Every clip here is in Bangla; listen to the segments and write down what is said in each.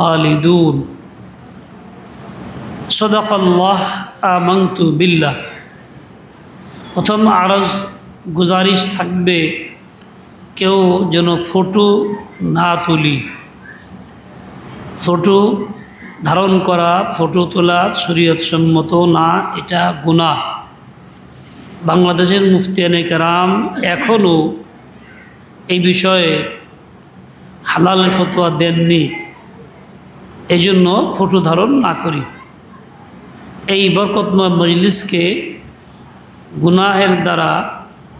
খালিদুন। সদাকাল্লাহ আমানতু বিল্লাহ। প্রথম আরজ গুজারিশ থাকবে, কেউ যেন ফটো না তুলি। ফটো ধারণ করা, ফটো তোলা শরীয়ত সম্মত না, এটা গুনাহ। বাংলাদেশের মুফতিয়ানে কেরাম এখনও এই বিষয়ে হালাল ফতোয়া দেননি, এই জন্য ফটো ধারণ না করি। এই বরকতময় মজলিসকে গুনাহের দ্বারা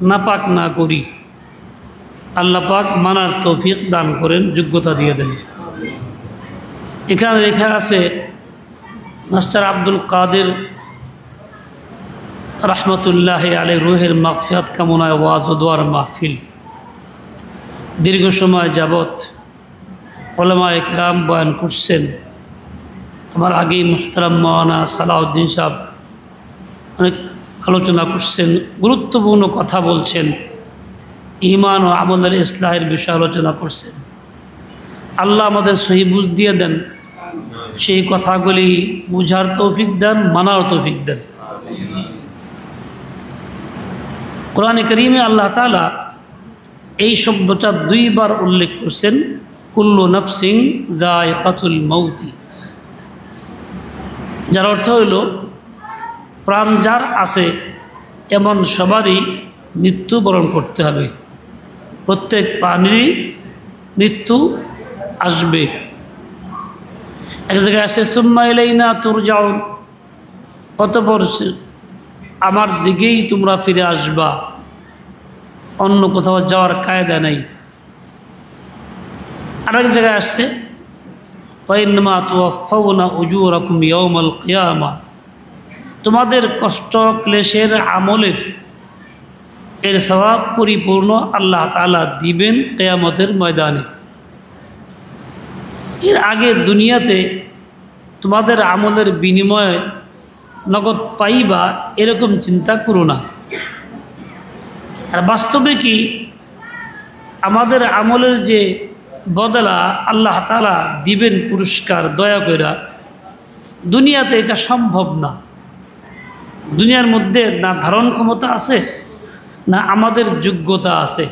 নাপাক না করি। আল্লাহ পাক মানার তৌফিক দান করেন, যোগ্যতা দিয়ে দেন। এখানে লেখা আছে মাস্টার আব্দুল কাদের রহমতুল্লাহ আলাই রুহের মাগফিরাত কামনায় ওয়াজ ও দোয়ার মাহফিল। দীর্ঘ সময় যাবৎ উলামায়ে কেরাম বয়ান করছেন। আমার আগেই মুহতারাম মাওলানা সালাউদ্দিন সাহেব অনেক আলোচনা করছেন, গুরুত্বপূর্ণ কথা বলছেন, ঈমান ও আমলের ইসলাহের বিষয়ে আলোচনা করছেন। আল্লাহ আমাদের সহি বুঝ দিয়ে দেন, সেই কথাগুলি বুঝার তৌফিক দেন, মানার তৌফিক দেন। কোরআনে কারীমে আল্লাহ তাআলা এই শব্দটা দুইবার উল্লেখ করছেন, কুল্লু নাফসিন যায়কাতুল মাউতি, যার অর্থ হইল প্রাণ যার আছে এমন সবারই মৃত্যুবরণ করতে হবে, প্রত্যেক প্রাণীরই মৃত্যু আসবে। এক জায়গায় আসে সুম্মা ইলাইনা তুরজাউন, অতঃপর আমার দিকেই তোমরা ফিরে আসবা, অন্য কোথাও যাওয়ার কায়দা নেই। আরেক জায়গায় আসছে ওয়াইন্নামা তুওয়াফাউনা উজুরাকুম ইয়াউমাল কিয়ামা, তোমাদের কষ্ট ক্লেশের আমলের এর সওয়াব পরিপূর্ণ আল্লাহ তাআলা দিবেন কিয়ামতের ময়দানে। এর আগে দুনিয়াতে তোমাদের আমলের বিনিময়ে নগদ পাইবা এরকম চিন্তা করো না। আর বাস্তবে কি আমাদের আমলের যে বদলা আল্লাহ তাআলা দিবেন পুরস্কার দয়া কইরা, দুনিয়াতে এটা সম্ভব না। দুনিয়ার মধ্যে না ধারণ ক্ষমতা আছে, না আমাদের যোগ্যতা আছে,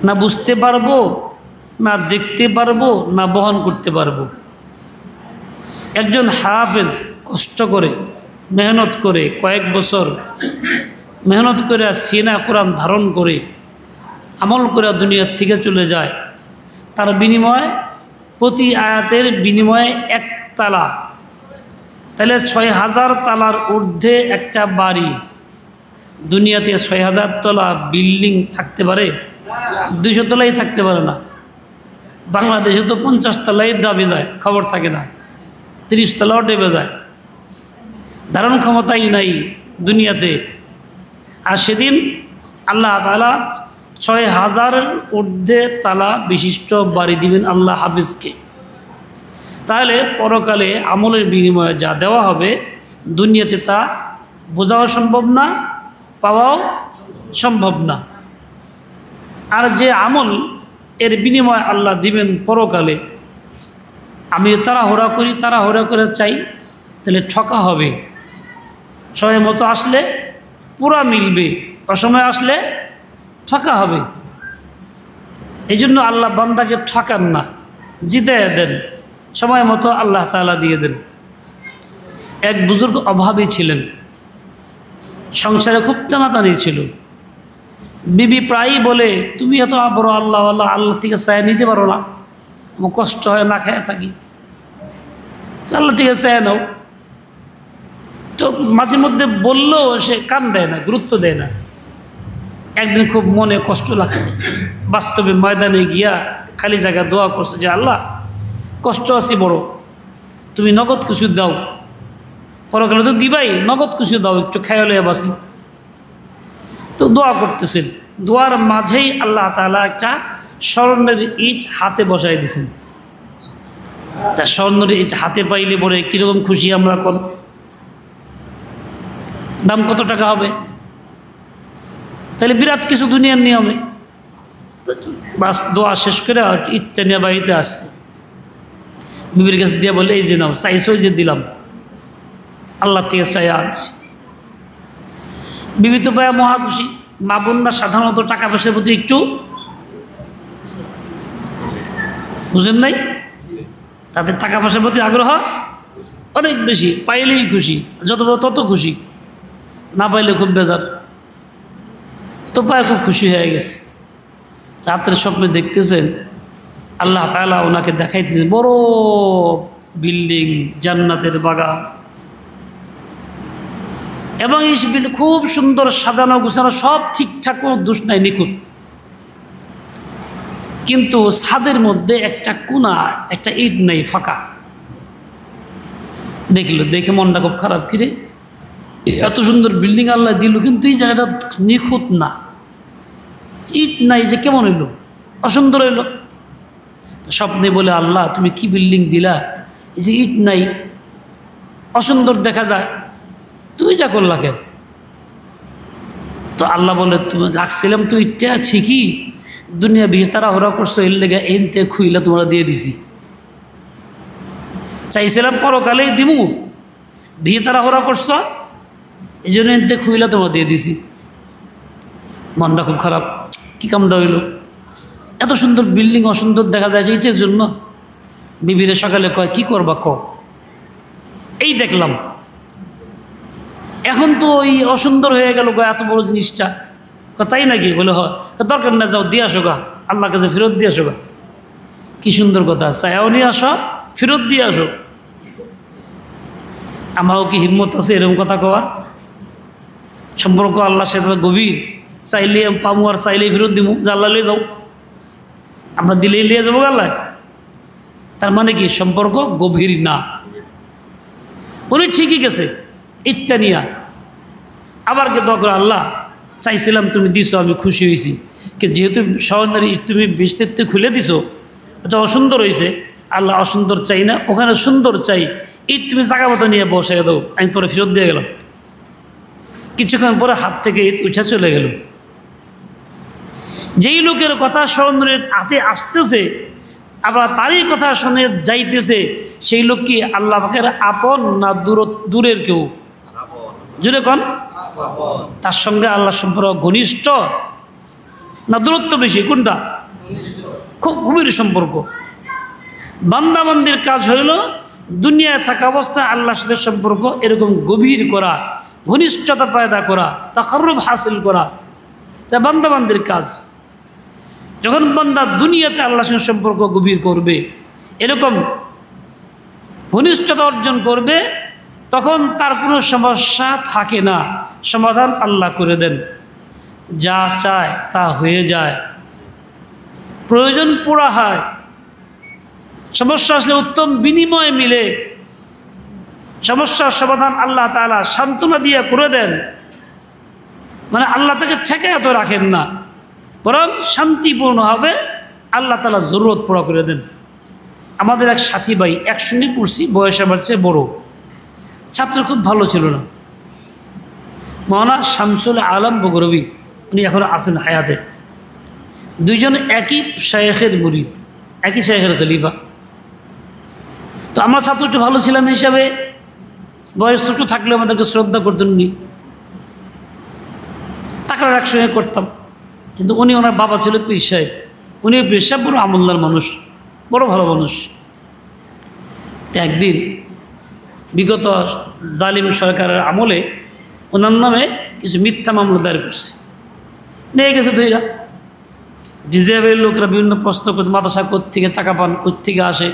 না বুঝতে পারবো, না দেখতে পারবো, না বহন করতে পারবো। একজন হাফেজ কষ্ট করে মেহনত করে কয়েক বছর মেহনত করে সিনা কোরআন ধারণ করে আমল করে দুনিয়ার থেকে চলে যায়, তার বিনিময়ে প্রতি আয়াতের বিনিময়ে এক তালা, তাহলে ৬,০০০ তালার ঊর্ধ্বে একটা বাড়ি। দুনিয়াতে ৬,০০০ তলা বিল্ডিং থাকতে পারে? ২০০ তলাই থাকতে পারে না। বাংলাদেশে তো ৫০ তলাই ডাবে যায়, খবর থাকে না, ৩০ তলাও ডেবে যায়। ধারণ ক্ষমতাই নাই দুনিয়াতে। আর সেদিন আল্লাহ তাআলা ৬,০০০ ঊর্ধ্বে তালা বিশিষ্ট বাড়ি দিবেন আল্লাহ হাফিজকে। তাহলে পরকালে আমলের বিনিময়ে যা দেওয়া হবে দুনিয়াতে তা বোঝাও সম্ভব না, পাওয়াও সম্ভব না। আর যে আমল এর বিনিময়ে আল্লাহ দিবেন পরকালে, আমি তাড়াহুড়া করে চাই, তাহলে ঠকা হবে। সময় মতো আসলে পুরা মিলবে, অসময় আসলে ঠকা হবে। এই জন্য আল্লাহ বান্দাকে ঠকান না, জিতাইয়া দেন, সময় মতো আল্লাহ তাআলা দিয়ে দেন। এক বুজুর্গ অভাবী ছিলেন, সংসারে খুব টানাটানি ছিল। বিবি প্রায়ই বলে, তুমি এত বড় আল্লাহ আল্লাহ থেকে চায় নিতে পারো না, আমার কষ্ট হয়, না খেয়ে থাকি, তো আল্লাহ থেকে চায় নাও। তো মাঝে মধ্যে বললেও সে কান দেয় না, গুরুত্ব দেয় না। একদিন খুব মনে কষ্ট লাগছে, বাস্তবে ময়দানে গিয়া খালি জায়গা দোয়া করছে যে আল্লাহ কষ্ট আছি বড়, তুমি নগদ কিছু দাও, পরকালে তো দিবাই, নগদ কিছু দাও, একটু খেয়ালে বাসি। তো দোয়া করতেছেন, দোয়ার মাঝেই আল্লাহ তাআলা একটা স্বর্ণের ইট হাতে বসাই দিছেন। তা স্বর্ণের ইট হাতে পাইলে পরে কীরকম খুশি আমরা, কোন দাম কত টাকা হবে? তাহলে বিরাট কিছু দুনিয়ার নিয়মে। বাস দোয়া শেষ করে ইটটা নিয়ে বাড়িতে আসছে। বিবির কাছে দিয়ে বলে এই যে নাও, চাইছো যে দিলাম, আল্লাহ থেকে চাই আনছি। বিবি তো পায়া মহা খুশি। মা বোনরা সাধারণত টাকা পয়সার প্রতি একটু বুঝেন নাই, তাদের টাকা পয়সার প্রতি আগ্রহ অনেক বেশি, পাইলেই খুশি, যত বড় তত খুশি, না পাইলে খুব বেজার। তো পায়ে খুব খুশি হয়ে গেছে। রাতের স্বপ্নে দেখতেছেন আল্লাহ তাআলা ওনাকে দেখাইতেছে বড় বিল্ডিং, জান্নাতের বাগান, এবং এই বিল্ডিং খুব সুন্দর সাজানো গুছানো, সব ঠিকঠাক, কোনো দোষ নাই, নিখুঁত। কিন্তু ছাদের মধ্যে একটা কোনা, একটা ইট নাই, ফাঁকা। দেখলো, দেখে মনটা খুব খারাপ, কিরে এত সুন্দর বিল্ডিং আল্লাহ দিল, কিন্তু এই জায়গাটা নিখুঁত না, ইট নাই, যে কেমন হইলো, অসুন্দর হইলো। স্বপ্নে বলে আল্লাহ তুমি কি বিল্ডিং দিলা, এই যে ইট নাই, অসুন্দর দেখা যায়, তুমি যা করলা কেন? তো আল্লাহ বলে তুমি রাখছিলাম তো ইটটা ঠিকই, দুনিয়া বিয়ে তারা ওরা করছো, এর লেগে এনতে খুইলা তোমরা দিয়ে দিছি। চাইছিলাম পরকালেই দিমু, বিয়ে তারা ওরা করছো, এই জন্য এনতে খুইলা তোমরা দিয়ে দিছি। মনটা খুব খারাপ, কি কামটা হইল, এত সুন্দর বিল্ডিং অসুন্দর দেখা যায় এইটার জন্য। বিবিরে সকালে কয় কি করবা ক, এই দেখলাম, এখন তো ওই অসুন্দর হয়ে গেল গো এত বড় জিনিসটা। তাই নাকি? বলে হয়, দরকার না, যাও দিয়ে আসো গা, আল্লাহ কাছে ফেরত দিয়ে আসো গা। কি সুন্দর কথা, চায়াও নিয়ে আসো, ফেরত দিয়ে আসো। আমারও কি হিম্মত আছে এরকম কথা কওয়ার? সম্পর্ক আল্লাহর সাথে গভীর, চাইলে পামু আর চাইলেই ফেরত দিব, যে আল্লাহ লিয়ে যাও, আমরা দিলেই লিয়ে যাবো আল্লাহ। তার মানে কি সম্পর্ক গভীর না। উনি ঠিকই গেছে ইচ্ছা নিয়া, আবার কে দোয়া করে আল্লাহ চাইছিলাম তুমি দিছো, আমি খুশি হয়েছি, কিন্তু যেহেতু সহনারী তুমি বিস্তারিত খুলে দিছো, এটা অসুন্দর হয়েছে, আল্লাহ অসুন্দর চাই না, ওখানে সুন্দর চাই, এই তুমি জায়গা মতো নিয়ে বসাই দাও, আমি তোরা ফেরত দিয়ে গেলাম। কিছুক্ষণ পরে হাত থেকে ঈদ উঠে চলে গেল। যেই লোকের কথা স্মরণের হাতে আসতেছে, আবার তারই কথা শুনে যাইতেছে, সেই লোক কি আল্লাহ পাকের আপন না দূরের কেউ? জুড়ে কন, তার সঙ্গে আল্লাহ সম্পর্ক ঘনিষ্ঠ না দূরত্ব বেশি? কোনটা? খুব গভীর সম্পর্ক। বান্দাবান্দির কাজ হইল দুনিয়ায় থাকা অবস্থায় আল্লাহর সাথে সম্পর্ক এরকম গভীর করা, ঘনিষ্ঠতা পয়দা করা, তাকাররুব হাসিল করা, যা বান্দাবান্দির কাজ। যখন বান্দা দুনিয়াতে আল্লাহর সঙ্গে সম্পর্ক গভীর করবে, এরকম ঘনিষ্ঠতা অর্জন করবে, তখন তার কোনো সমস্যা থাকে না, সমাধান আল্লাহ করে দেন। যা চায় তা হয়ে যায়, প্রয়োজন পুরা হয়, সমস্যা আসলে উত্তম বিনিময় মিলে, সমস্যার সমাধান আল্লাহ তাআলা সান্ত্বনা দিয়ে করে দেন। মানে আল্লাহ তাকে ঠেকায় তো রাখেন না, বরং শান্তিপূর্ণ হবে, আল্লাহ তাআলা জরুরত পুরা করে দেন। আমাদের এক সাথী ভাই, একসঙ্গে পড়ছি, বয়স আমার চেয়ে বড়, ছাত্র খুব ভালো ছিল না, মাওলানা শামসুল আলম বগরবী, উনি এখন আছেন হায়াতে। দুইজন একই শায়েখের মুরিদ, একই শায়েখের খলিফা। তো আমরা ছাত্র একটু ভালো ছিলাম হিসাবে, বয়স ছোটো থাকলে আমাদেরকে শ্রদ্ধা করতেন উনি, তাকরার একসঙ্গে করতাম। কিন্তু উনি, ওনার বাবা ছিল পীর সাহেব, উনি পীর সাহেব বড় আমলদার মানুষ, বড় ভালো মানুষ। একদিন বিগত জালিম সরকারের আমলে ওনার নামে কিছু মিথ্যা মামলা দায়ের করছে, নিয়ে গেছে ধইরা। ডিজেবের লোকরা বিভিন্ন প্রশ্ন করছে, মাদ্রাসা কোত্থেকে টাকা পান, কোত্থেকে আসে,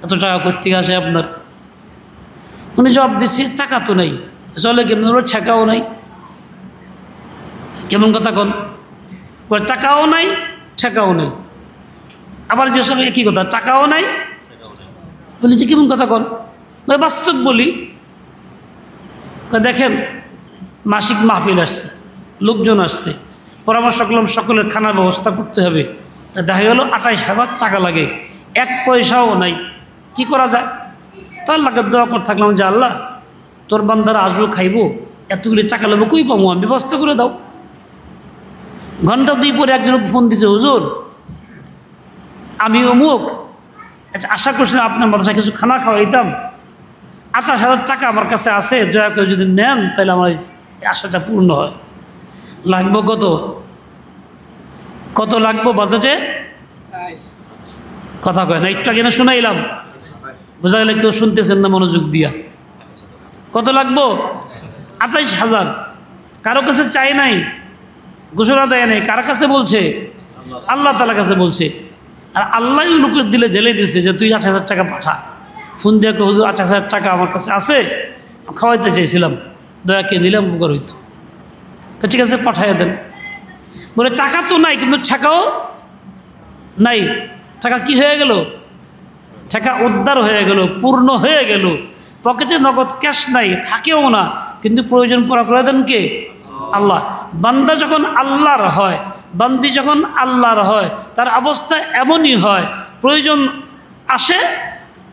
এত টাকা কোত্থেকে আসে আপনার? উনি জবাব দিচ্ছে টাকা তো নেই, চলে কেমন, ছেঁকাও নাই। কেমন কথা কন? টাকাও নাই, ঠেকাও নেই। আবার যে সব একই কথা, টাকাও নাই, বলি যে কেমন কথা কন? বাস্তব বলি, দেখেন মাসিক মাহফিল আসছে, লোকজন আসছে, পরামর্শ করলাম সকলের খানার ব্যবস্থা করতে হবে, তা দেখা গেল 28,000 টাকা লাগে, 1 পয়সাও নাই, কি করা যায়? তো আল্লাহকে দোয়া করে থাকলাম যে আল্লাহ তোর বান্দারা আসবো, খাইবো, এতগুলি টাকা লাগবে, কই পাবো, আমি ব্যবস্থা করে দাও। ঘন্টা 2 পরে একজন ফোন দিছে, হুজুর আমি অমুক আচ্ছা, আশা করছিলাম আপনার মাদ্রাসায় কিছু খানা খাওয়াইতাম, 28,000 টাকা আমার কাছে আছে, দয়া করে যদি নেন তাহলে আমার এই আশাটা পূর্ণ হয়। লাগবো কত? কত লাগবো বাজেটে? কথা কয় না, একটু আগে না শুনাইলাম, বোঝা গেলে কেউ শুনতেছেন না মনোযোগ দিয়া। কত লাগবো? 28,000। কারো কাছে চাই নাই, ঘোষণা দেয় নাই, কার কাছে বলছে? আল্লাহ তাআলার কাছে বলছে। আর আল্লাহ লোকের দিলে ঢেলে দিচ্ছে যে তুই 28,000 টাকা পাঠা। ফোন দিয়ে হুজুর 28,000 টাকা আমার কাছে আছে, খাওয়াইতে চাইছিলাম, দয়া কে নিলাম উপকার হইতো। তো ঠিক আছে, পাঠাইয়া দেন। বলে টাকা তো নাই, কিন্তু টাকাও নাই। টাকা কি হয়ে গেল? টাকা উদ্ধার হয়ে গেল, পূর্ণ হয়ে গেল। পকেটে নগদ ক্যাশ নাই, থাকেও না, কিন্তু প্রয়োজন পুরা করে দেন কে? আল্লাহ। বান্দা যখন আল্লাহর হয়, বান্দি যখন আল্লাহর হয়, তার অবস্থা এমনই হয়, প্রয়োজন আসে,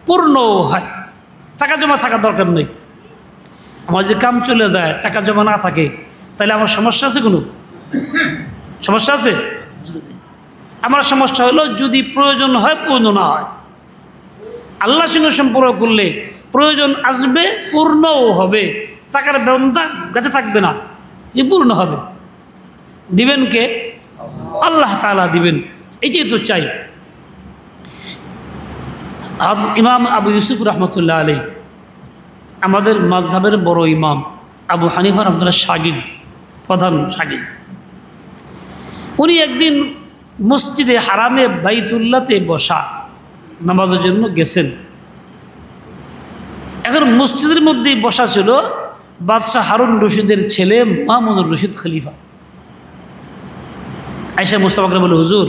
পূর্ণও হয়। টাকা জমা থাকার দরকার নেই। আমার যে কাম চলে যায়, টাকা জমা না থাকে, তাহলে আমার সমস্যা আছে? কোনো সমস্যা আছে? আমার সমস্যা হলো যদি প্রয়োজন হয়, পূর্ণ না হয়। আল্লাহর সঙ্গে সম্পর্ক করলে প্রয়োজন আসবে, পূর্ণও হবে, টাকার ব্যবস্থা গাছে থাকবে না, পূর্ণ হবে। দিবেন কে? আল্লাহ তাআলা দিবেন। এটাই তো চাই। ইমাম আবু ইউসুফ রহমতুল্লাহ আলাইহি, আমাদের মাযহাবের বড় ইমাম আবু হানিফা রহমতুল্লাহ শাগির্দ, প্রধান শাগির্দ। উনি একদিন মসজিদে হারামে বাইতুল্লাহতে বসা নামাজের জন্য গেছেন। এখন মসজিদের মধ্যেই বসা ছিল বাদশাহ হারুন রশিদের ছেলে মামুনুর রশিদ খলিফা। আয়েশা মুস্তাফাকে বলে, হুজুর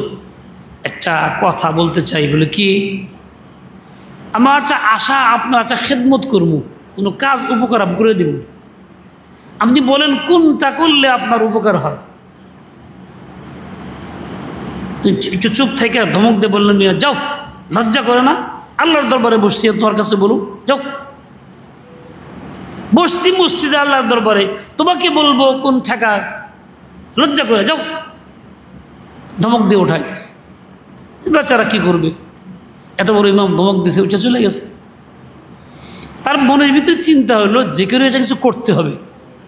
একটা কথা বলতে চাই। বলে কি? আমার একটা আশা, আপনার একটা খেদমত করবো, কোনো কাজ উপকার আমি করে দেব, আপনি বলেন কোনটা করলে আপনার উপকার হয়। একটু চুপ থেকে ধমক দিয়ে বললেন, মিয়া যাও, লজ্জা করে না? আল্লাহর দরবারে বসছি, তোমার কাছে বলুন, যাও। বসছি মসজিদে আল্লাহর দরবারে, তোমাকে বলবো কোন ঠেকা? লজ্জা করে যাও। ধমক দিয়ে উঠাই দিছে। বেচারা কি করবে? এত বড় ইমাম ধমক দিছে, উঠে চলে গেছে। তার মনের ভিতরে চিন্তা হলো যে কেউ এটা কিছু করতে হবে,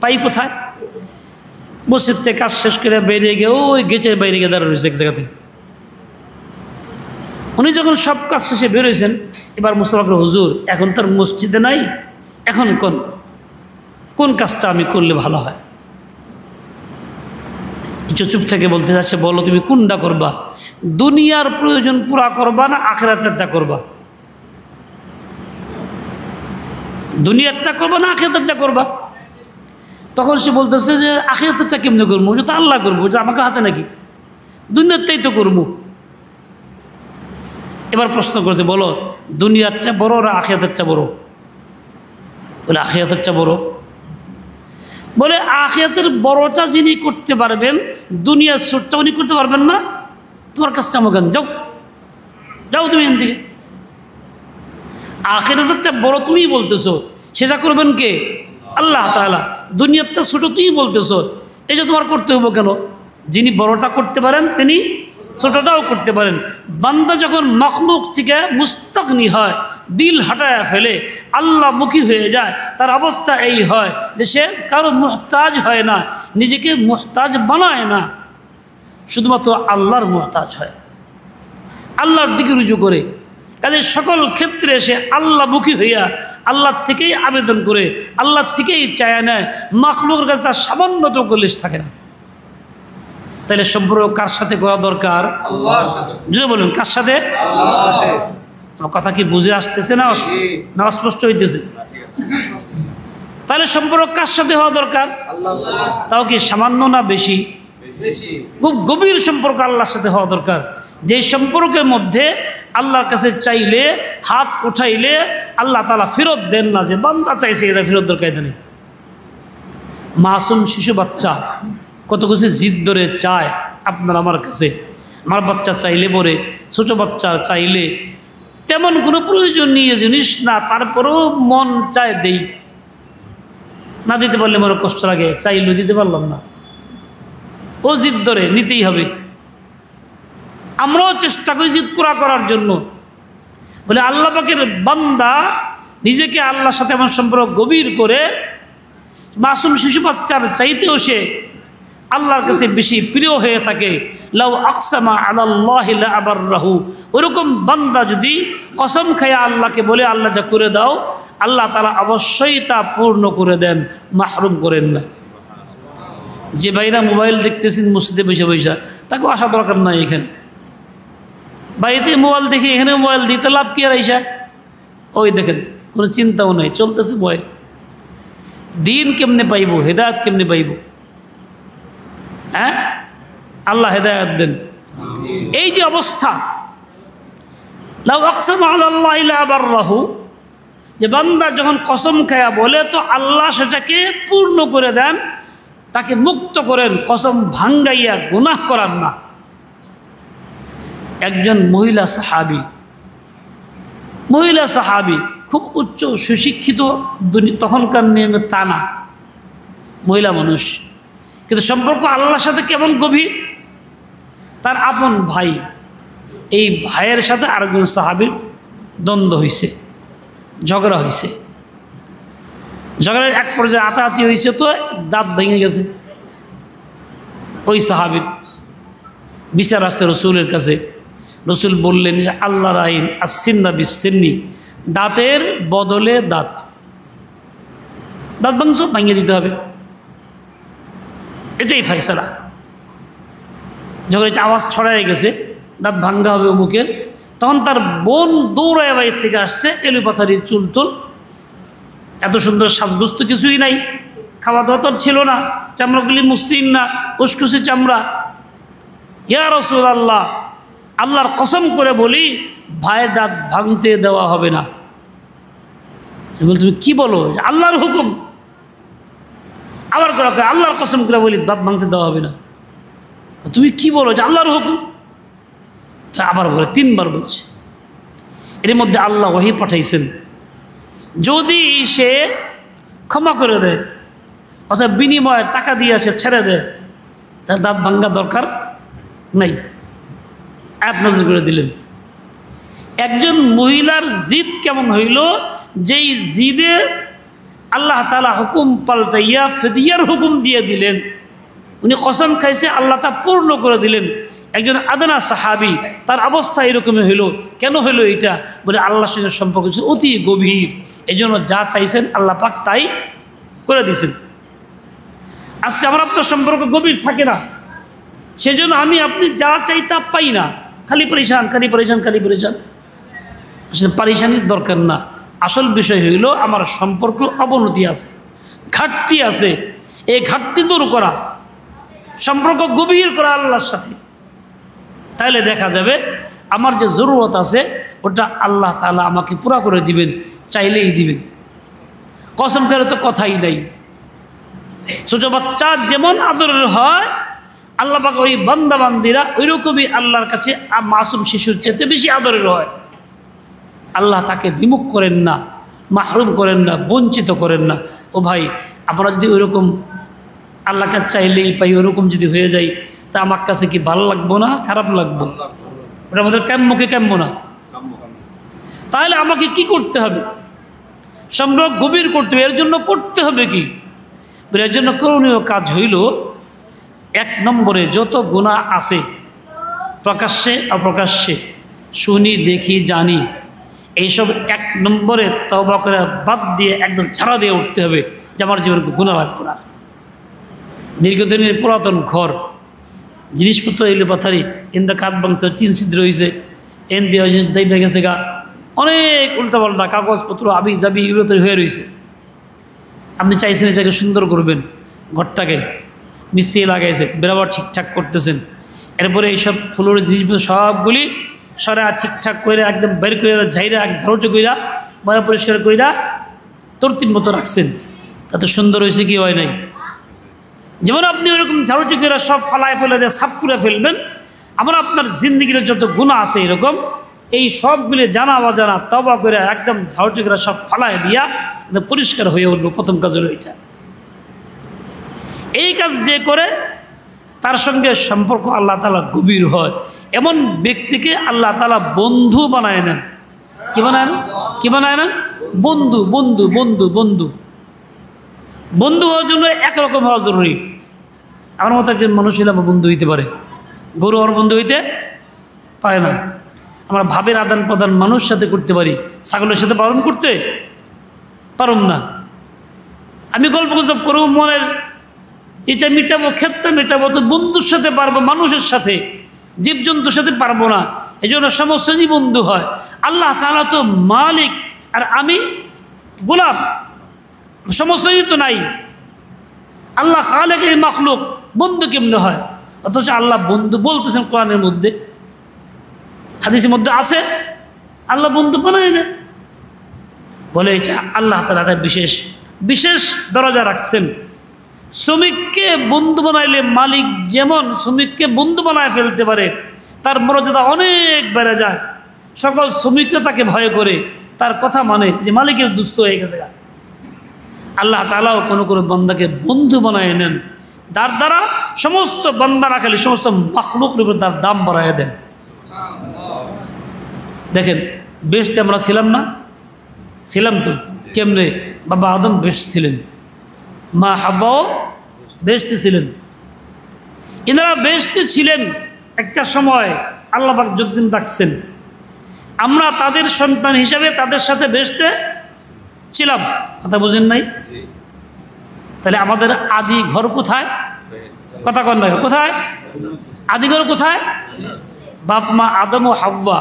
পাই কোথায়? মসজিদ থেকে কাজ শেষ করে বেরিয়ে গিয়ে ওই গেটের বাইরে গিয়ে দাঁড়া রয়েছে এক জায়গাতে। উনি যখন সব কাজ শেষে বেরোয়েছেন, এবার মুস্তাফা, হুজুর এখন তার মসজিদে নাই, এখন কোন কাজটা আমি করলে ভালো হয়? চুপ থেকে বলতে যাচ্ছে, বলো তুমি কোনটা করবা? দুনিয়ার প্রয়োজন পুরা করবা না আখিরাতেরটা করবা? দুনিয়ারটা করবা না আখিরাতেরটা করবা? তখন সে বলতেছে যে আখিরাতেরটা কেমনে করবো? যে তো আল্লাহ করবো, যে আমাকে হাতে নাকি, দুনিয়ারটাই তো করবো। এবার প্রশ্ন করছে, বলো দুনিয়ারটা বড় না আখিরাতেরটা বড়? বলে আখিরাতেরটা বড়। বলে আখিরাতের বড়টা যিনি করতে পারবেন, দুনিয়ার ছোটটা উনি করতে পারবেন না, তোমার কাজটা আমাকে যাও, যাও তুমি এখান থেকে। আখিরাতেরটা বড় তুমিই বলতেছো, সেটা করবেন কে? আল্লাহ তাআলা। দুনিয়ারটা ছোট তুই বলতেছো, এই যে তোমার করতে হবো কেন? যিনি বড়টা করতে পারেন তিনি ছোটটাও করতে পারেন। বান্দা যখন মখলুক থেকে মুস্তাগনি হয়, দিল হাঁটায় ফেলে, আল্লাহমুখী হয়ে যায়, তার অবস্থা এই হয় যে সে কারো মুহতাজ হয় না, নিজেকে মুহতাজ বানায় না, শুধুমাত্র আল্লাহর মুহতাজ হয়, আল্লাহর দিকে রুজু করে। কাজে সকল ক্ষেত্রে সে আল্লাহমুখী হইয়া আল্লাহ থেকেই আবেদন করে, আল্লাহ থেকেই চায়া নেয়, মাখলুকের কাছে তার সামান্যত কলিশ থাকে না। তাহলে সম্পর্ক কার সাথে করা দরকার? আল্লাহর সাথে। জুড়ে বলুন, কার সাথে? আল্লাহর সাথে। আমার কথা কি বুঝে আসতেছে না অস্পষ্ট হইতেছে? তাহলে সম্পর্ক কার সাথে হওয়া দরকার? আল্লাহর সাথে। তাও কি সামান্য না বেশি? বেশি। খুব গভীর সম্পর্ক আল্লাহর সাথে হওয়া দরকার, যে সম্পর্কের মধ্যে আল্লাহর কাছে চাইলে, হাত উঠাইলে আল্লাহ তাআলা ফেরত দেন না, যে বান্দা চাইছে এটা ফেরত দরকার নেই। মাসুম শিশু বাচ্চা কত কিছু জিদ ধরে চায় আপনার আমার কাছে। আমার বাচ্চা চাইলে পরে, ছোটো বাচ্চা চাইলে তেমন কোনো প্রয়োজনীয় জিনিস না, তারপরেও মন চায় দেই, না দিতে পারলে মনে কষ্ট লাগে, চাইলেও দিতে পারলাম না, ও জিদ ধরে নিতেই হবে। আমরাও চেষ্টা করি জিদ পুরা করার জন্য। বলে আল্লাহ পাকের বান্দা নিজেকে আল্লাহর সাথে এমন সম্পর্ক গভীর করে মাসুম শিশু বাচ্চার চাইতেও সে আল্লাহর কাছে বেশি প্রিয় হয়ে থাকে। লাউ আকসামা আলাল্লাহি লা আবাররাহু, ওরকম বান্দা যদি কসম খায় আল্লাহকে বলে আল্লাহ যা করে দাও, আল্লাহ তাআলা অবশ্যই তা পূর্ণ করে দেন, মাহরুম করেন না। যে ভাইরা মোবাইল দেখতেছেন মসজিদে বসে বসে, তাকেও আসা দরকার নাই। এখানে বাড়িতে মোবাইল দেখে এখানে মোবাইল দিতে লাভ কি আর আইসা? ওই দেখেন কোনো চিন্তাও নাই, চলতেছে মোবাইল। দিন কেমনে পাইব, হেদায়েত কেমনে পাইব? হ্যাঁ, আল্লাহ হেদায়েত দেন। এই যে অবস্থা, লাউ আকসামা আলাল্লাহি লা আবাররাহু, যে বান্দা যখন কসম খায়া বলে তো আল্লাহ সেটাকে পূর্ণ করে দেন, তাকে মুক্ত করেন, কসম ভাঙ্গাইয়া গুনাহ করান না। একজন মহিলা সাহাবী খুব উচ্চ সুশিক্ষিত, তখনকার নিয়মে তা না, মহিলা মানুষ, কিন্তু সম্পর্ক আল্লাহর সাথে কেমন গভীর। তার আপন ভাই, এই ভাইয়ের সাথে আরেকজন সাহাবীর দ্বন্দ্ব হয়েছে, ঝগড়া হয়েছে। ঝগড়ার এক পর্যায়ে আতাহাতি হয়েছে, তো দাঁত ভেঙে গেছে। ওই সাহাবীর বিচার আসছে রসুলের কাছে। রসুল বললেন যে আল্লাহর আইন আসিন্না বিসিন্নি, দাঁতের বদলে দাঁত, দাঁত ভাঙছ ভাঙিয়ে দিতে হবে, এটাই ফয়সালা। যখন এটা আওয়াজ ছড়াই গেছে দাঁত ভাঙ্গা হবে অমুকের, তখন তার বোন দৌড়ায় বাইর থেকে আসছে, এলোপাথারি চুল তুল, এত সুন্দর সাজগোজ তো কিছুই নাই, খাওয়া দাওয়া তো ছিল না, চামড়াগুলি মসৃণ না, উসকুসে চামড়া। ইয়া রাসূলুল্লাহ, আল্লাহর কসম করে বলি ভাইয়ের দাঁত ভাঙতে দেওয়া হবে না। বল তুমি কি বলো? আল্লাহর হুকুম। আবার আল্লাহর কসম করে বলি দাঁত ভাঙতে দেওয়া হবে না। তুমি কি বলো যে আল্লাহর হুকুম? আবার বলে, 3 বার বলছে। এর মধ্যে আল্লাহ ওহী পাঠাইছেন, যদি সে ক্ষমা করে দেয় অথবা বিনিময়ে টাকা দিয়ে সে ছেড়ে দেয়, তার দাঁত ভাঙ্গা দরকার নাই। আয়াত নাযিল করে দিলেন। একজন মহিলার জিদ কেমন হইল, যেই জিদে আল্লাহ তাআলা হুকুম পাল্টাইয়া ফিদিয়ার হুকুম দিয়ে দিলেন। উনি কসম খাইছে, আল্লাহ তা পূর্ণ করে দিলেন। একজন আদনা সাহাবী, তার অবস্থা এরকমই হইল। কেন হইল এটা? বলে আল্লাহর সঙ্গে সম্পর্ক অতি গভীর, এই জন্য যা চাইছেন আল্লাহ পাক তাই করে দিয়েছেন। আজকে আমার আপনার সম্পর্ক গভীর থাকে না, সেজন্য আমি আপনি যা চাই তা পাই না, খালি পরেশান, খালি পরেশান, খালি পরেশান। আসলে পরেশানির দরকার না। আসল বিষয় হইল আমার সম্পর্ক অবনতি আছে, ঘাটতি আছে। এই ঘাটতি দূর করা, সম্পর্ক গভীর করা আল্লাহর সাথে, তাহলে দেখা যাবে আমার যে জরুরত আছে ওটা আল্লাহ তাআলা আমাকে পুরা করে দিবেন, চাইলেই দিবেন। কসম করে তো কথাই নাই। ছোট বাচ্চা যেমন আদরের হয়, আল্লাহ পাক ওই বান্দা বান্দিরা ওইরকমই আল্লাহর কাছে মাসুম শিশুর চেয়ে বেশি আদরের হয়। আল্লাহ তাকে বিমুখ করেন না, মাহরুম করেন না, বঞ্চিত করেন না। ও ভাই, আমরা যদি ওইরকম আল্লাহকে চাইলেই পাই, ওরকম যদি হয়ে যাই, তা আমার কাছে কি ভালো লাগবো না খারাপ লাগবো? ওটা আমাদের কাম্যকে কাম্য না। তাহলে আমাকে কি করতে হবে? সম্পর্ক গভীর করতে হবে। এর জন্য করতে হবে কি? এর জন্য করণীয় কাজ হইল, 1 নম্বরে যত গুনাহ আছে প্রকাশ্যে অপ্রকাশ্যে, শুনি দেখি জানি, এইসব 1 নম্বরে তওবা করে বাদ দিয়ে একদম ছাড়া দিয়ে উঠতে হবে যে আমার জীবনে গুনাহ লাগবে না। দীর্ঘদিনের পুরাতন ঘর, জিনিসপত্র এলো পাথারি, এনদা কাঠ ভাঙছে, টিন ছিদ্র হয়েছে, এন দিয়ে দাইবে গেছে গা, অনেক উল্টাপাল্টা কাগজপত্র আবি জাবি এগুলো তৈরি হয়ে রয়েছে। আপনি চাইছেন এটাকে সুন্দর করবেন, ঘরটাকে মিস্ত্রি লাগাইছে, বেরাবার ঠিকঠাক করতেছেন, এরপরে এইসব ফুলের জিনিসগুলো সবগুলি সরা ঠিকঠাক করে একদম বের করে ঝাইরা ঝাড়ুটো কইরা ময়লা পরিষ্কার কইরা তরতিব মতো রাখছেন, তাতে সুন্দর হয়েছে কি হয় নাই? যেমন আপনি ওইরকম ঝাড়ুটো কইরা সব ফালায় ফেলে দিয়ে সাফ করে ফেলবেন, আমার আপনার জিন্দগির যত গুনাহ আছে এরকম, এই সবগুলি জানা অজানা তওবা করে একদম ঝাড়ুটো কইরা সব ফালায় দিয়া একদম পরিষ্কার হয়ে উঠবো। প্রথম কাজ হলো এটা। এই কাজ যে করে তার সঙ্গে সম্পর্ক আল্লাহ তাআলা গভীর হয়। এমন ব্যক্তিকে আল্লাহ তাআলা বন্ধু বানায় নেন। কি বানায় না? কি বানায় না? বন্ধু বন্ধু বন্ধু বন্ধু বন্ধু হওয়ার জন্য একরকম হওয়া জরুরি। আমার মতো একজন মানুষ হলে আমার বন্ধু হইতে পারে, গরু আমার বন্ধু হইতে পারে না। আমরা ভাবের আদান প্রদান মানুষ সাথে করতে পারি, ছাগলের সাথে পালন করতে পারুম না। আমি গল্প গুজব করবো, মনের এটা মিটাবো, ক্ষেতটা মেটাবো, তো বন্ধুর সাথে পারবো, মানুষের সাথে, জীবজন্তুর সাথে পারবো না। এই জন্য সমশ্রেণী বন্ধু হয়। আল্লাহ তাআলা তো মালিক আর আমি গোলাম, সমশ্রেণী তো নাই। আল্লাহ খালেক, এই মাখলুক, বন্ধু কেমনে হয়? অথচ আল্লাহ বন্ধু বলতেছেন কোরআনের মধ্যে, হাদিসের মধ্যে আছে আল্লাহ বন্ধু বানায় না। বলে এটা আল্লাহ তাআলা বিশেষ বিশেষ দরজা রাখছেন। শ্রমিককে বন্ধু বানাইলে মালিক যেমন শ্রমিককে বন্ধু বানায় ফেলতে পারে, তার মর্যাদা অনেক বেড়ে যায়। সকল শ্রমিকরা তাকে ভয় করে, তার কথা মানে যে মালিকের দুস্থ হয়ে গেছে। আল্লাহ তাআলাও কোনো কোনো বান্দাকে বন্ধু বানায় নেন, তার দ্বারা সমস্ত বান্দারা খালি সমস্ত মাখলুকের উপর তার দাম বাড়ায় দেন। দেখেন বেহেশতে আমরা ছিলাম না? ছিলাম তো। কেমনে? বাবা আদম বেহেশতে ছিলেন, মা হাওয়াও বেহেশতে ছিলেন। এনারা বেহেশতে ছিলেন একটা সময়, আল্লাহ পাক যতদিন রাখছেন, আমরা তাদের সন্তান হিসাবে তাদের সাথে বেহেশতে ছিলাম। কথা বুঝেন নাই? তাহলে আমাদের আদি ঘর কোথায়? কথা কন না, কোথায় আদি ঘর? কোথায়? বাপ মা আদম ও হাওয়া,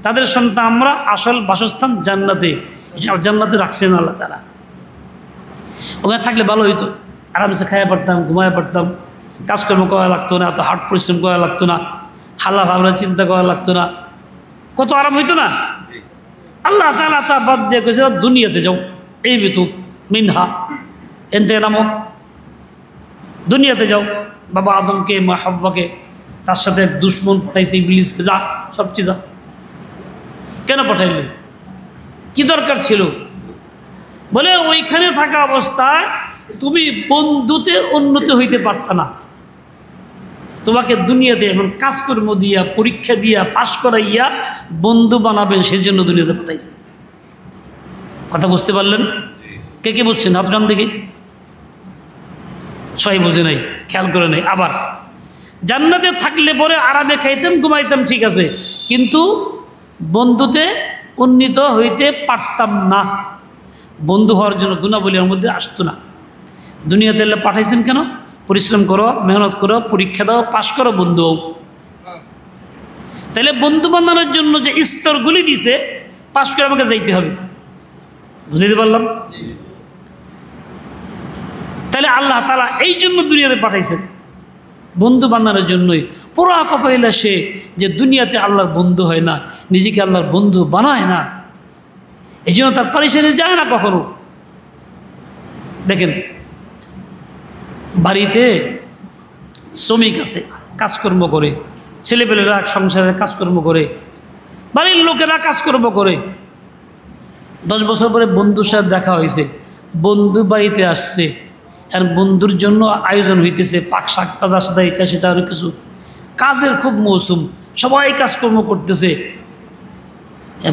তাদের সন্তান আমরা, আসল বাসস্থান জান্নাতে। জান্নাতে রাখছেন আল্লাহ তাআলা। ওখানে থাকলে ভালো হইতো, আরামসে খাইয়া পারতাম, ঘুমাইয়া পারতাম, কাজকর্ম করা লাগতো না, এত হাট পরিশ্রম করা লাগতো না, হালাল হারাম চিন্তা করা লাগতো না, কত আরাম হইতো না? আল্লাহ তাআলা তা বাদ দিয়ে কইছে দুনিয়াতে যাও, এই বিতু মিনহা, এনতে নামো, দুনিয়াতে যাও। বাবা আদমকে, মা হাওয়াকে, তার সাথে এক দুশ্মন পাঠাইছে ইবলিসকে, যা সবচেয়ে যা। কেন পাঠাইলেন? কি দরকার ছিল? বলে ওইখানে থাকা অবস্থায় তুমি বন্ধুতে উন্নতি হইতে পারত না, তোমাকে দুনিয়াতে এমন কাজকর্ম দিয়া, পরীক্ষা দিয়া, পাশ করাইয়া বন্ধু বানাবেন, সেজন্য দুনিয়াতে পাঠাইছে। কথা বুঝতে পারলেন? কে কে বুঝছেন? আপনার দেখি সবাই বুঝে নাই, খেয়াল করে নাই। আবার জান্নাতে থাকলে পরে আরামে খাইতাম, ঘুমাইতাম, ঠিক আছে, কিন্তু বন্ধুতে উন্নীত হইতে পারতাম না। বন্ধু হওয়ার জন্য গুণাবলীর মধ্যে আসতো না। দুনিয়াতে এলে পাঠাইছেন কেন? পরিশ্রম করো, মেহনত করো, পরীক্ষা দাও, পাশ করো, বন্ধু হও। তাহলে বন্ধু বানানোর জন্য যে স্তরগুলি দিছে, পাশ করে আমাকে যাইতে হবে। বুঝাইতে পারলাম? তাহলে আল্লাহ তাআলা এই জন্য দুনিয়াতে পাঠাইছেন, বন্ধু বানানোর জন্যই। পুরা কপাইলা সে যে দুনিয়াতে আল্লাহর বন্ধু হয় না, নিজেকে আল্লাহর বন্ধু বানায় না, এই জন্য তার পরিশানি যায় না কখনো। দেখেন বাড়িতে শ্রমিক আছে, কাজকর্ম করে, ছেলেপেলেরা সংসারের কাজকর্ম করে, বাড়ির লোকেরা কাজকর্ম করে। 10 বছর পরে বন্ধুর সাথে দেখা হয়েছে, বন্ধু বাড়িতে আসছে, আর বন্ধুর জন্য আয়োজন হইতেছে, পাক শাক পাতা সাদা এটা সেটা আরও কিছু, কাজের খুব মৌসুম, সবাই কাজকর্ম করতেছে।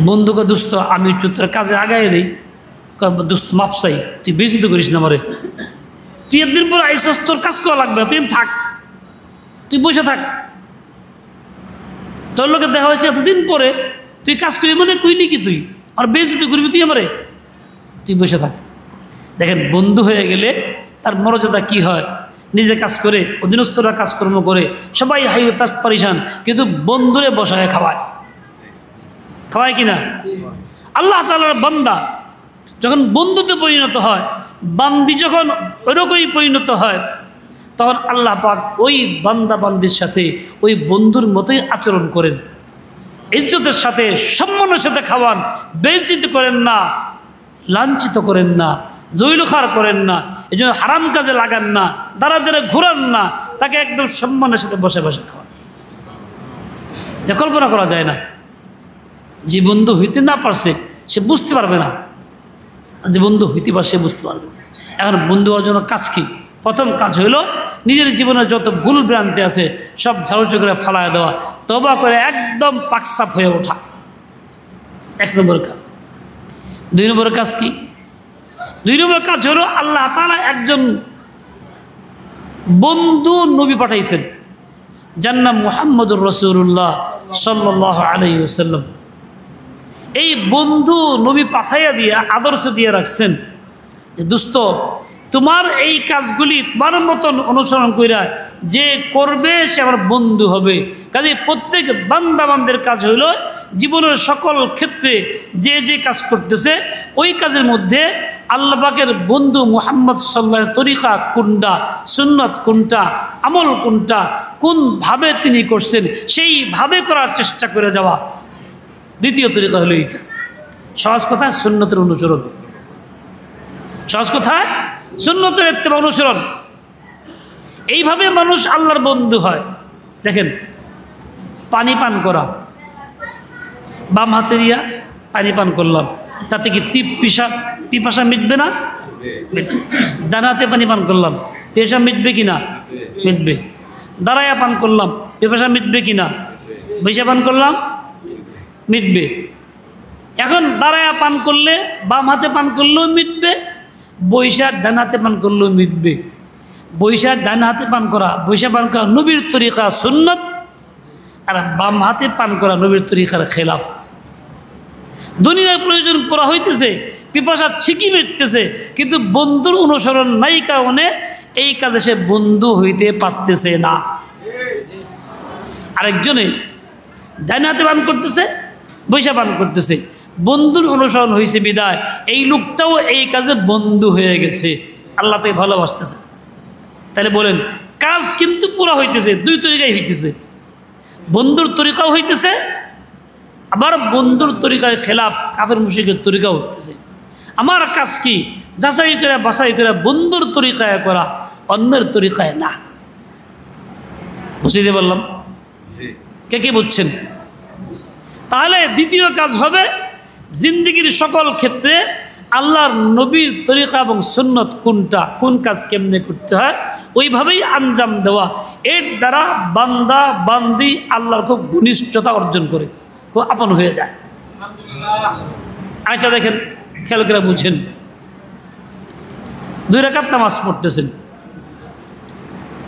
বন্ধুকে দোস্ত আমি একটু তোর কাজে আগায় দিই, দোস্ত মাপ চাই, তুই বেশি তো করিস না আমারে, তুই একদিন পরে আইসস, তোর কাজ করা লাগবে না, তুই থাক, তুই বসে থাক, তোর লোকের দেখা হয়েছে এতদিন পরে, তুই কাজ করি মানে কইলি কি তুই আর বেশি তুই করবি, তুই আমারে, তুই বসে থাক। দেখেন বন্ধু হয়ে গেলে তার মর্যাদা কি হয়, নিজে কাজ করে, অধীনস্থরা কাজকর্ম করে, সবাই হাই তার পরিশান, কিন্তু বন্ধুরে বসায় খাওয়ায়, খাওয়ায় কিনা? আল্লাহ তাআলার বান্দা যখন বন্ধুতে পরিণত হয়, বান্দি যখন ওইরকমই পরিণত হয়, তখন আল্লাহ পাক ওই বান্দা বান্দির সাথে ওই বন্ধুর মতোই আচরণ করেন, ইজ্জতের সাথে, সম্মানের সাথে খাওয়ান, বেইজ্জত করেন না, লাঞ্ছিত করেন না, জৈলখার করেন না, এই জন্য হারাম কাজে লাগান না, দাঁড়া দাঁড়া ঘুরান না, তাকে একদম সম্মানের সাথে বসে বসে খাওয়ান। যা কল্পনা করা যায় না। যে বন্ধু হইতে না পারছে সে বুঝতে পারবে না, যে বন্ধু হইতে পারছে সে বুঝতে পারবে। এখন বন্ধু হওয়ার জন্য কাজ কি? প্রথম কাজ হইল নিজের জীবনে যত ভুল ভ্রান্তি আছে সব ঝাড়ু করে ফালায় দেওয়া, তওবা করে একদম পাকসাফ হয়ে ওঠা। এক নম্বর কাজ। দুই নম্বর কাজ কি? দুই নম্বর কাজ হলো আল্লাহ তাআলা একজন বন্ধু নবী পাঠাইছেন, যার নাম মুহাম্মদুর রাসূলুল্লাহ সাল্লাল্লাহু আলাইহি ওয়াসাল্লাম। এই বন্ধু নবী পাঠাইয়া দিয়ে আদর্শ দিয়ে রাখছেন যে দোস্ত, তোমার এই কাজগুলি তোমার মতন অনুসরণ কইরা যে করবে সে আমার বন্ধু হবে। কাজে প্রত্যেক বান্দাবান্দের কাজ হইল জীবনের সকল ক্ষেত্রে যে যে কাজ করতেছে ওই কাজের মধ্যে আল্লাহ পাকের বন্ধু মুহাম্মদ সাল্লাল্লাহু আলাইহি তরিকা কোনটা, সুন্নত কোনটা, আমল কোনটা, কোনভাবে তিনি করছেন সেইভাবে করার চেষ্টা করে যাওয়া। দ্বিতীয় তরিকা হলো এইটা। সহজ কথায় সুন্নতের অনুসরণ। সহজ কথায় সুন্নতের ইত্তেবা অনুসরণ। এইভাবে মানুষ আল্লাহর বন্ধু হয়। দেখেন, পানি পান করা, বাম হাতে দিয়া পানি পান করলাম, তাতে কি পিপাসা মিটবে না? ডান হাতে পানি পান করলাম, পিপাসা মিটবে কি না? মিটবে। দাঁড়াইয়া পান করলাম, পিপাসা মিটবে কি না? বৈশা পান করলাম, মিটবে। এখন দাঁড়াইয়া পান করলে বাম হাতে পান করলেও মিটবে, বৈশা ডান হাতে পান করলেও মিটবে। বৈশা ডান হাতে পান করা, বৈশা পান করা নবীর তরিকা সুন্নত, আর বাম হাতে পান করা নবীর তরিকার খেলাফ। দুনিয়ার প্রয়োজন পুরা হইতেছে, পিপাসা ঠিকই মিটতেছে, কিন্তু বন্ধুর অনুসরণ নাই কারণে এই কাজে সে বন্ধু হইতে পারতেছে না। আরেকজনে ডান হাতে পান করতেছে, বৈশা পান করতেছে, বন্ধুর অনুসরণ হয়েছে বিদায় এই লোকটাও এই কাজে বন্ধু হয়ে গেছে, আল্লাহ তাকে ভালোবাসতেছে। তাহলে বলেন, কাজ কিন্তু পুরা হইতেছে, দুই তরিকায় হইতেছে। বন্ধুর তরিকাও হইতেছে, আবার বন্ধুর তরিকার খেলাফ কাফের মুশরিকের তরিকাও হইতেছে। আমার কাজ কি? যাচাই করে বাছাই করে বন্ধুর তরিকায় করা, অন্যের তরিকায় না। বুঝিয়ে বললাম? কে কে বুঝছেন? তাহলে দ্বিতীয় কাজ হবে জিন্দেগির সকল ক্ষেত্রে আল্লাহর নবীর তরিকা এবং সুন্নত কোনটা, কোন কাজ কেমনে করতে হয় ওইভাবেই আঞ্জাম দেওয়া। এর দ্বারা বান্দা বান্দি আল্লাহর খুব ঘনিষ্ঠতা অর্জন করে, খুব আপন হয়ে যায়। আরেকটা দেখেন, খেয়াল করে বুঝেন। 2 রাকাত নামাজ পড়তেছেন,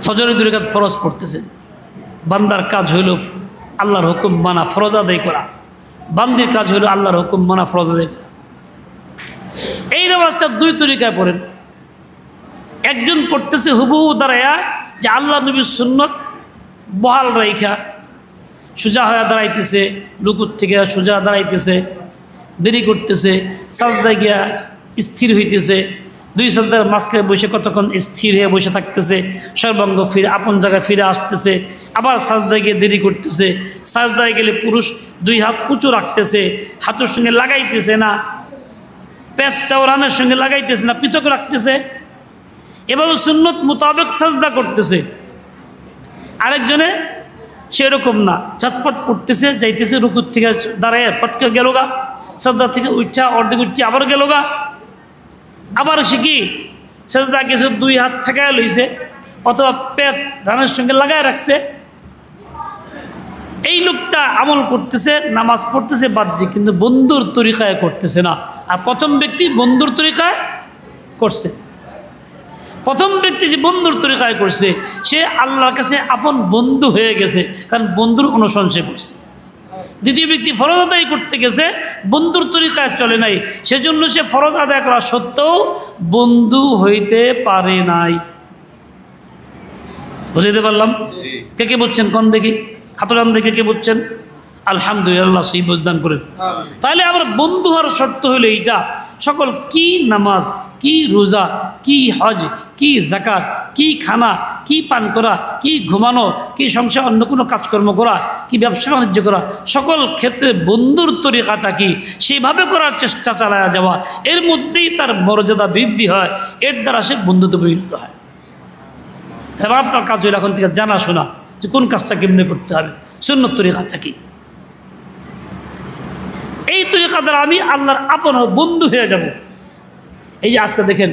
ফজরের 2 রাকাত ফরজ পড়তেছেন। বান্দার কাজ হইল আল্লাহর হুকুম মানা, ফরজ আদায় করা। বান্দির কাজ হইল আল্লাহর হুকুম মানা, ফরজ আদায় করা। এই নামাজটা 2 তরিকায় পড়েন। একজন পড়তেছে হুবহু দাঁড়াইয়া, যে আল্লাহ নবীর সুন্নত বহাল রাইখা সোজা হয়ে দাঁড়াইতেছে, রুকুর থেকে সোজা দাঁড়াইতেছে, দেরি করতেছে, সাজদায় গিয়া স্থির হইতেছে, 2 সাজদার মাঝখানে বসে কতক্ষণ স্থির হয়ে বসে থাকতেছে, সর্বাঙ্গ ফিরে আপন জায়গায় ফিরে আসতেছে, আবার সাজদায় গিয়ে দেরি করতেছে। সাজদায় গেলে পুরুষ 2 হাত উঁচু রাখতেছে, হাতের সঙ্গে লাগাইতেছে না, পেটটাও রানের সঙ্গে লাগাইতেছে না, পৃথক রাখতেছে। এভাবে সুন্নত মোতাবেক সাজদা করতেছে। আরেকজনে সেরকম না, ঝটপট উঠতেছে, যাইতেছে, রুকুর থেকে দাঁড়ায় ফটকে গেল গা, সাজদা থেকে উঠা অর্ধেক উঠছে, আবার গেল গা, আবার সে কি সাজদা গেছে 2 হাত ঠেকায় লইছে, অথবা পেট রানের সঙ্গে লাগায় রাখছে। এই লোকটা আমল করতেছে, নামাজ পড়তেছে বাহ্যিক, কিন্তু বন্ধুর তরিকায় করতেছে না। আর প্রথম ব্যক্তি বন্ধুর তরিকায় করছে। প্রথম ব্যক্তি যে বন্ধুর তরিকায় করছে সে আল্লাহর কাছে আপন বন্ধু হয়ে গেছে, কারণ বন্ধুর অনুসরণ সে করছে। দ্বিতীয় ব্যক্তি ফরজ আদায় করতে গেছে, বন্ধুর তরিকায় চলে নাই, সেজন্য সে ফরজ আদায় করা সত্ত্বেও বন্ধু হইতে পারে নাই। বুঝতে পারলাম? কে কে বুঝছেন? কোন দেখি হাতরান দেখে কে বুঝছেন? আলহামদুলিল্লাহ, সেই বুঝদান করেন। তাহলে আমার বন্ধু হওয়ার শর্ত হলো এইটা, সকল কি নামাজ, কি রোজা, কি হজ, কি যাকাত, কি খানা, কি পান করা, কি ঘুমানো, কি সংসার অন্য কোনো কাজকর্ম করা, কি ব্যবসা বাণিজ্য করা, সকল ক্ষেত্রে বন্ধুর তরিকাটা কি সেইভাবে করার চেষ্টা চালায়া যাওয়া, এর মধ্যেই তার মর্যাদা বৃদ্ধি হয়, এর দ্বারা সে বন্ধুত্ব পরিণত হয়। এবার আপনার কাজ হইল এখন থেকে জানা শোনা যে কোন কাজটা কেমনে করতে হবে, সুন্নত তরিকাটা কি। এই তরিকা দ্বারা আমি আল্লাহর আপন বন্ধু হয়ে যাব। এই যে আজকে দেখেন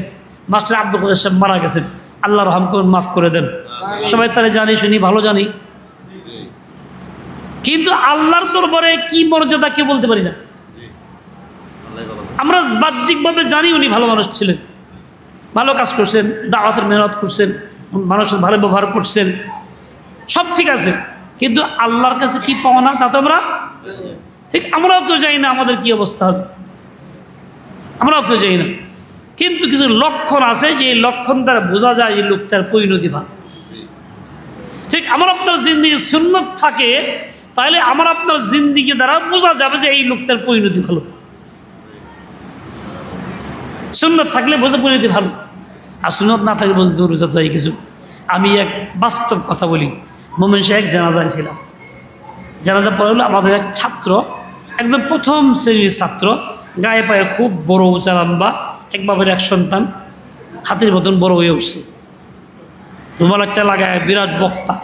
মাস্টার আব্দুল কাদের সাহেব মারা গেছেন, আল্লাহ রহম করুন, মাফ করে দেন। সবাই তারা জানি শুনি, ভালো জানি, কিন্তু আল্লাহর দরবারে কি মর্যাদা কে বলতে পারি না। আমরা বাহ্যিকভাবে জানি উনি ভালো মানুষ ছিলেন, ভালো কাজ করছেন, দাওয়াতের মেহনত করছেন, মানুষের ভালো ব্যবহার করছেন, সব ঠিক আছে, কিন্তু আল্লাহর কাছে কি পাওয়া না তা তো আমরা ঠিক আমরাও কেউ জানি না আমাদের কি অবস্থা হবে, আমরাও কেউ জানি না। কিন্তু কিছু লক্ষণ আছে যে এই লক্ষণ দ্বারা বোঝা যায় এই লোকটার পরিণতি ভালো। ঠিক আমার আপনার জিন্দিগি সুন্নত থাকে, তাহলে আমার আপনার জিন্দিগি দ্বারা বোঝা যাবে যে এই লোকটার পরিণতি ভালো। সুন্নত থাকলে বোঝা পরিণতি ভালো, আর সুন্নত না থাকলে বোঝা দূর যাই কিছু। আমি এক বাস্তব কথা বলি, মোমেন সাহেব জানাজায় ছিলাম, জানাজা পড়ে হলো আমাদের এক ছাত্র, একদম প্রথম শ্রেণীর ছাত্র, গায়ে পায়ে খুব বড় উঁচা লম্বা, এক বাবার এক সন্তান, হাতের মতন বড় হয়ে উঠছে, রুমাল একটা লাগায়, বিরাট বক্তা।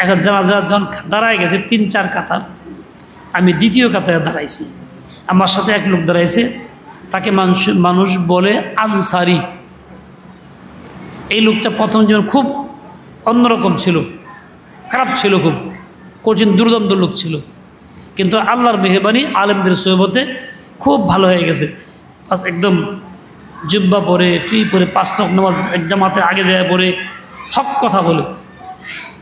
এখন জানাজা যখন দাঁড়ায় গেছে 3-4 কাতার, আমি দ্বিতীয় কাতারে দাঁড়াইছি, আমার সাথে এক লোক দাঁড়াইছে, তাকে মানুষ বলে আনসারি। এই লোকটা প্রথম জীবন খুব অন্যরকম ছিল, খারাপ ছিল, খুব কঠিন দুর্দান্ত লোক ছিল, কিন্তু আল্লাহর মেহরবানি আলেমদের সোহবতে খুব ভালো হয়ে গেছে। একদম জুব্বা পরে, টুই পরে, 5 ওয়াক্ত নামাজ এক জামাতে আগে যায় পরে, হক কথা বলে।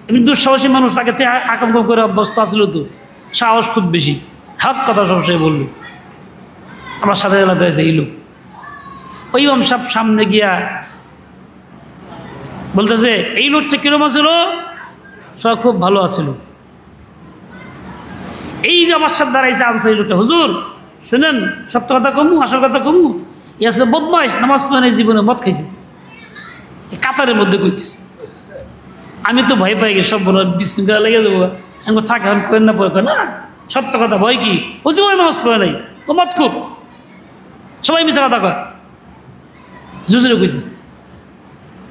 এমনি দুঃসাহসী মানুষ, তাকে আকাম করে অভ্যস্ত আসছিল, তো সাহস খুব বেশি, হক কথা সবসময় বললো। আমার সাথে এলাকায় আছে এই লোক, ওই ইমাম সাহেব সামনে গিয়া বলতেছে, এই লোকটা কিরম আছিল? সব খুব ভালো আছিল। এই যে আমার সাথে দাঁড়াইছে আনসারি লোকটা, হুজুর শুনেন, সত্য কথা কমু, আসল কথা কমু, ই আসলে বদমাইশ, নামাজ পড়ে নাই, জীবনে মদ খাইছে, কাতারের মধ্যে কইতেছে। আমি তো ভয় পাই গেছি, সব বলো বিশৃঙ্খলা লেগে যাবো, আমি থাকে এখন কেন না পড়ে, না সত্য কথা, ভয় কি, ও জীবনে নামাজ পড়ে নাই, ও মদ খুব, সবাই মিশে কথা কয়, জুজুরে কইতেছে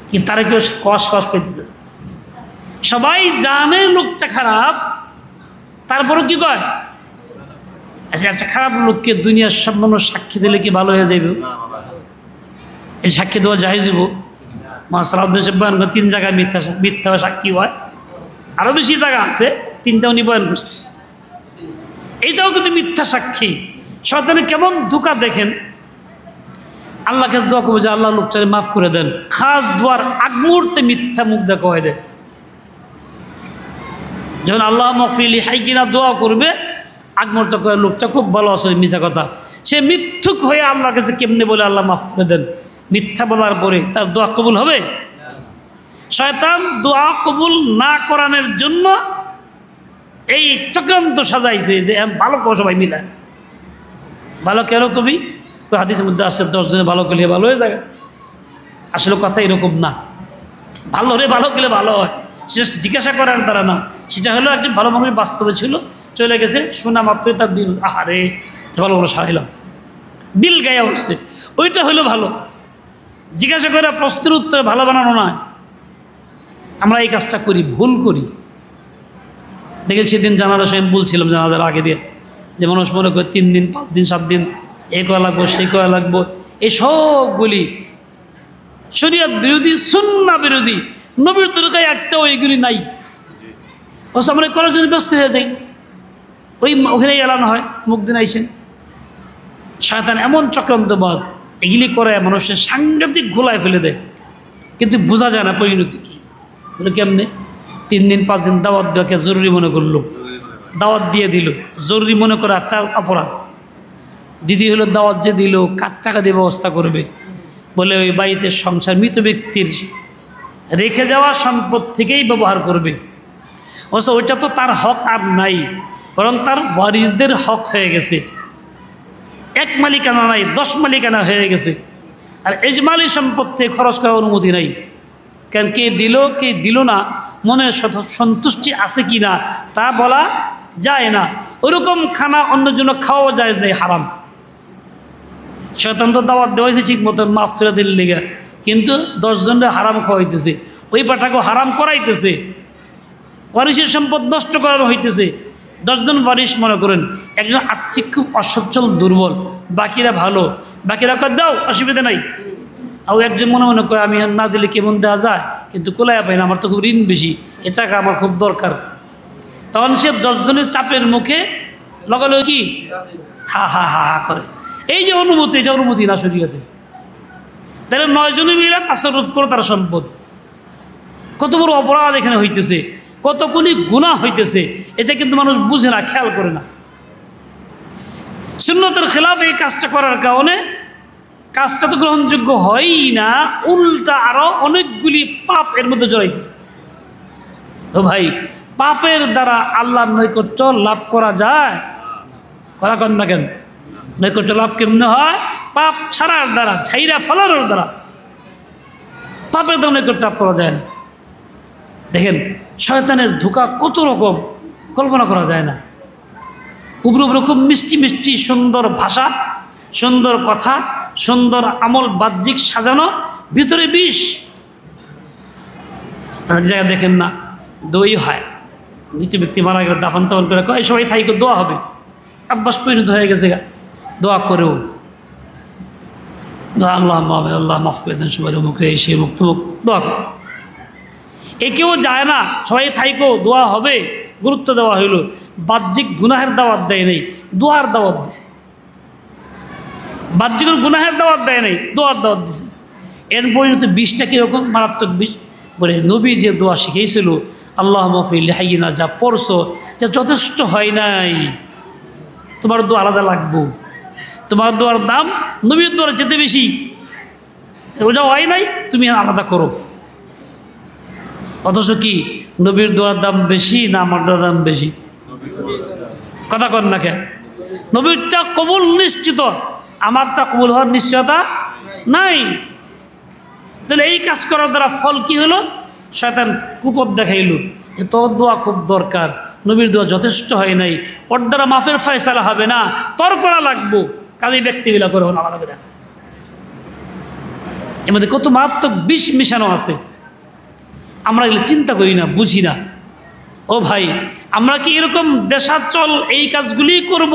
কি, তারা কেউ কষ পাইতেছে, সবাই জানে লোকটা খারাপ, তারপরও কি কয়, আচ্ছা একটা খারাপ লোককে দুনিয়ার সব মানুষ সাক্ষী দিলে কি ভালো হয়ে যাইব? এই সাক্ষী দেওয়া যায় যাব? মাসালাম 3 জায়গায় মিথ্যা সাক্ষী হয়, আরও বেশি জায়গা আছে, 3টা উনি বয়ান করছে, এইটাও কিন্তু মিথ্যা সাক্ষী। শয়তানে কেমন ধোঁকা দেখেন, আল্লাহকে দোয়া করবো যে আল্লাহ লোকটাকে মাফ করে দেন, খাস দোয়ার আগ মুহূর্তে মিথ্যা মুখ দেখা হয়ে দেয়। যখন আল্লাহ মফিলি হাই কিনা দোয়া করবে, আগ মুহূর্তে কয়ে লোকটা খুব ভালো আছে, মিথ্যা কথা, সে মিথ্যুক হয়ে আল্লাহর কাছে কেমনে বলে আল্লাহ মাফ করে দেন, মিথ্যা বলার পরে তার দোয়া কবুল হবে? শয়তান দোয়া কবুল না করানোর জন্য এই চক্রান্ত সাজাইছে যে ভালো কো সবাই মিলায়, ভালো কেন কবি হাদিসের মধ্যে আসছে 10 জনে ভালো করলে ভালো হয়ে যায়। আসলে কথা এরকম না, ভালো রে ভালো গেলে ভালো হয়, সেটা জিজ্ঞাসা করার দ্বারা না। সেটা হলো একজন ভালো মানুষ বাস্তবে ছিল, চলে গেছে, শোনা মাত্রই তার দিল, আহারে ভালো ভালো সারাইলাম, দিল গায়ে উঠছে, ওইটা হলো ভালো। জিজ্ঞাসা করে প্রশ্নের উত্তরে ভালো বানানো নয়। আমরা এই কাজটা করি, ভুল করি। দেখে সেদিন জানাজার সময় বলছিলাম, জানাজার আগে দিয়ে, যে মানুষ মনে করে 3 দিন 5 দিন 7 দিন এ করা লাগবো, সেই করা লাগবো, এই সবগুলি শরীয়ত বিরোধী, সুন্নাহ বিরোধী, নবীর তরিকায় একটাও এইগুলি নাই। অবশ্য আমরা করার জন্য ব্যস্ত হয়ে যাই, ওখানেই এলানো হয়, মুখ দিন আইসেন। শয়তান এমন চক্রান্তবাজ, এগুলি করে মানুষের সাংঘাতিক ঘোলায় ফেলে দেয়, কিন্তু বোঝা যায় না পরিণতি কী। বলে কেমনে 3 দিন 5 দিন দাওয়াত দেওয়াকে জরুরি মনে করলো, দাওয়াত দিয়ে দিল, জরুরি মনে করা একটা অপরাধ। দ্বিতীয় হলো দাওয়াত যে দিল, কার টাকা দিয়ে ব্যবস্থা করবে, বলে ওই বাড়িতে সংসার মৃত ব্যক্তির রেখে যাওয়া সম্পদ থেকেই ব্যবহার করবে। অবশ্য ওইটা তো তার হক আর নাই, বরং তার ওয়ারিসদের হক হয়ে গেছে। 1 মালিকানা নাই, 10 মালিকানা হয়ে গেছে। আর এজমালি সম্পদ থেকে খরচ করার অনুমতি নাই। কারণ কে দিল কে দিল না, মনে সন্তুষ্টি আছে কি না তা বলা যায় না। ওরকম খানা অন্যের জন্য খাওয়া যায় নাই, হারাম। শয়তান তো দাওয়াত দেওয়াইছে ঠিক মতো মাফ ফেরা দিল লেগে, কিন্তু 10 জনের হারাম খাওয়াইতেছে, ওই পাঠাকে হারাম করাইতেছে, ওয়ারিসের সম্পদ নষ্ট করানো হইতেছে। 10 জন ওয়ারিস মনে করেন, একজন আর্থিক খুব অসচ্ছল দুর্বল, বাকিরা ভালো, বাকিরা কয় দাও অসুবিধা নাই। আর একজন মনে মনে করে আমি না দিলে কেমন দেওয়া যায়, কিন্তু কোলায়া পাই না, আমার তো খুব ঋণ বেশি, এ টাকা আমার খুব দরকার। তখন সে 10 জনের চাপের মুখে লগালো কি হা হা হা হা করে, এই যে অনুমতি, এটা অনুমতি না শরীয়তে। তাহলে 9 জনে মিলে তাসাররুফ করে তার সম্পদ। কত বড় অপরাধ এখানে হইতেছে, কত কোনি গুনাহ হইতেছে, এটা কিন্তু মানুষ বুঝে না, খেয়াল করে না। সুন্নতের খেলাফ এই কাজটা করার কারণে কাজটা তো গ্রহণযোগ্য হয়ই না, উল্টা আরো অনেকগুলি পাপ এর মধ্যে জড়াইতেছে। তো ভাই, পাপের দ্বারা আল্লাহর নৈকট্য লাভ করা যায়? কথা কন না কেন? নৈকট্য লাভ কেমনে হয়? পাপ ছাড়ার দ্বারা, ছাইরা ফেলানোর দ্বারা। পাপের দ্বারা নৈকট্য লাভ করা যায় না। দেখেন শয়তানের ধোঁকা কত রকম, কল্পনা করা যায় না। উপরে উপরে খুব মিষ্টি মিষ্টি সুন্দর ভাষা, সুন্দর কথা, সুন্দর আমল বাহ্যিক সাজানো, ভিতরে বিষ। অনেক জায়গায় দেখেন না দই হয়, মৃত ব্যক্তি মারা গেলে দাফন তাফন করে কয় সবাই থাইকে দোয়া হবে, অভ্যাস পরিণত হয়ে গেছে। দোয়া করেও দোয়া আল্লাহ মাহমুদ আল্লাহ মাফ করে দেন সবাই, মুখ রে সে মুখ তুমুক দোয়া করে। এ কেউ যায় না, সবাই থাইকেও দোয়া হবে গুরুত্ব দেওয়া হইল। বাহ্যিক গুনাহের দাওয়াত দেয় নেই, দোয়ার দাওয়াত দিছে। বাহ্যিক গুনাহের দাওয়াত দেয় নেই, দোয়ার দাওয়াত দিছে। এর পরিণত বিষটা কীরকম মারাত্মক বিষ। বলে নবী যে দোয়া শিখেছিল আল্লাহ মাফিল হাইনা, যা পড়ছো যা যথেষ্ট হয় নাই, তোমার দোয়া আলাদা লাগবো। তোমার দোয়ার দাম নবীর দোয়ার যেতে বেশি, ওটা হয় নাই, তুমি আলাদা করো। অথচ কি নবীর দোয়ার দাম বেশি না আমারটার দাম বেশি? কথা কন না কেন? নবীরটা কবুল নিশ্চিত, আমারটা কবুল হওয়ার নিশ্চয়তা নাই। তাহলে এই কাজ করার দ্বারা ফল কি হলো? শয়তান কুপথ দেখাইল যে তোর দোয়া খুব দরকার, নবীর দোয়া যথেষ্ট হয় নাই, ওর দ্বারা মাফের ফয়সালা হবে না, তোর করা লাগবো, কাজে ব্যক্তিবিলা করে আলাদা করে। এর মধ্যে কত মারাত্মক বিষ মিশানো আছে, আমরা এগুলো চিন্তা করি না, বুঝি না। ও ভাই, আমরা কি এরকম দেশাচল এই কাজগুলি করব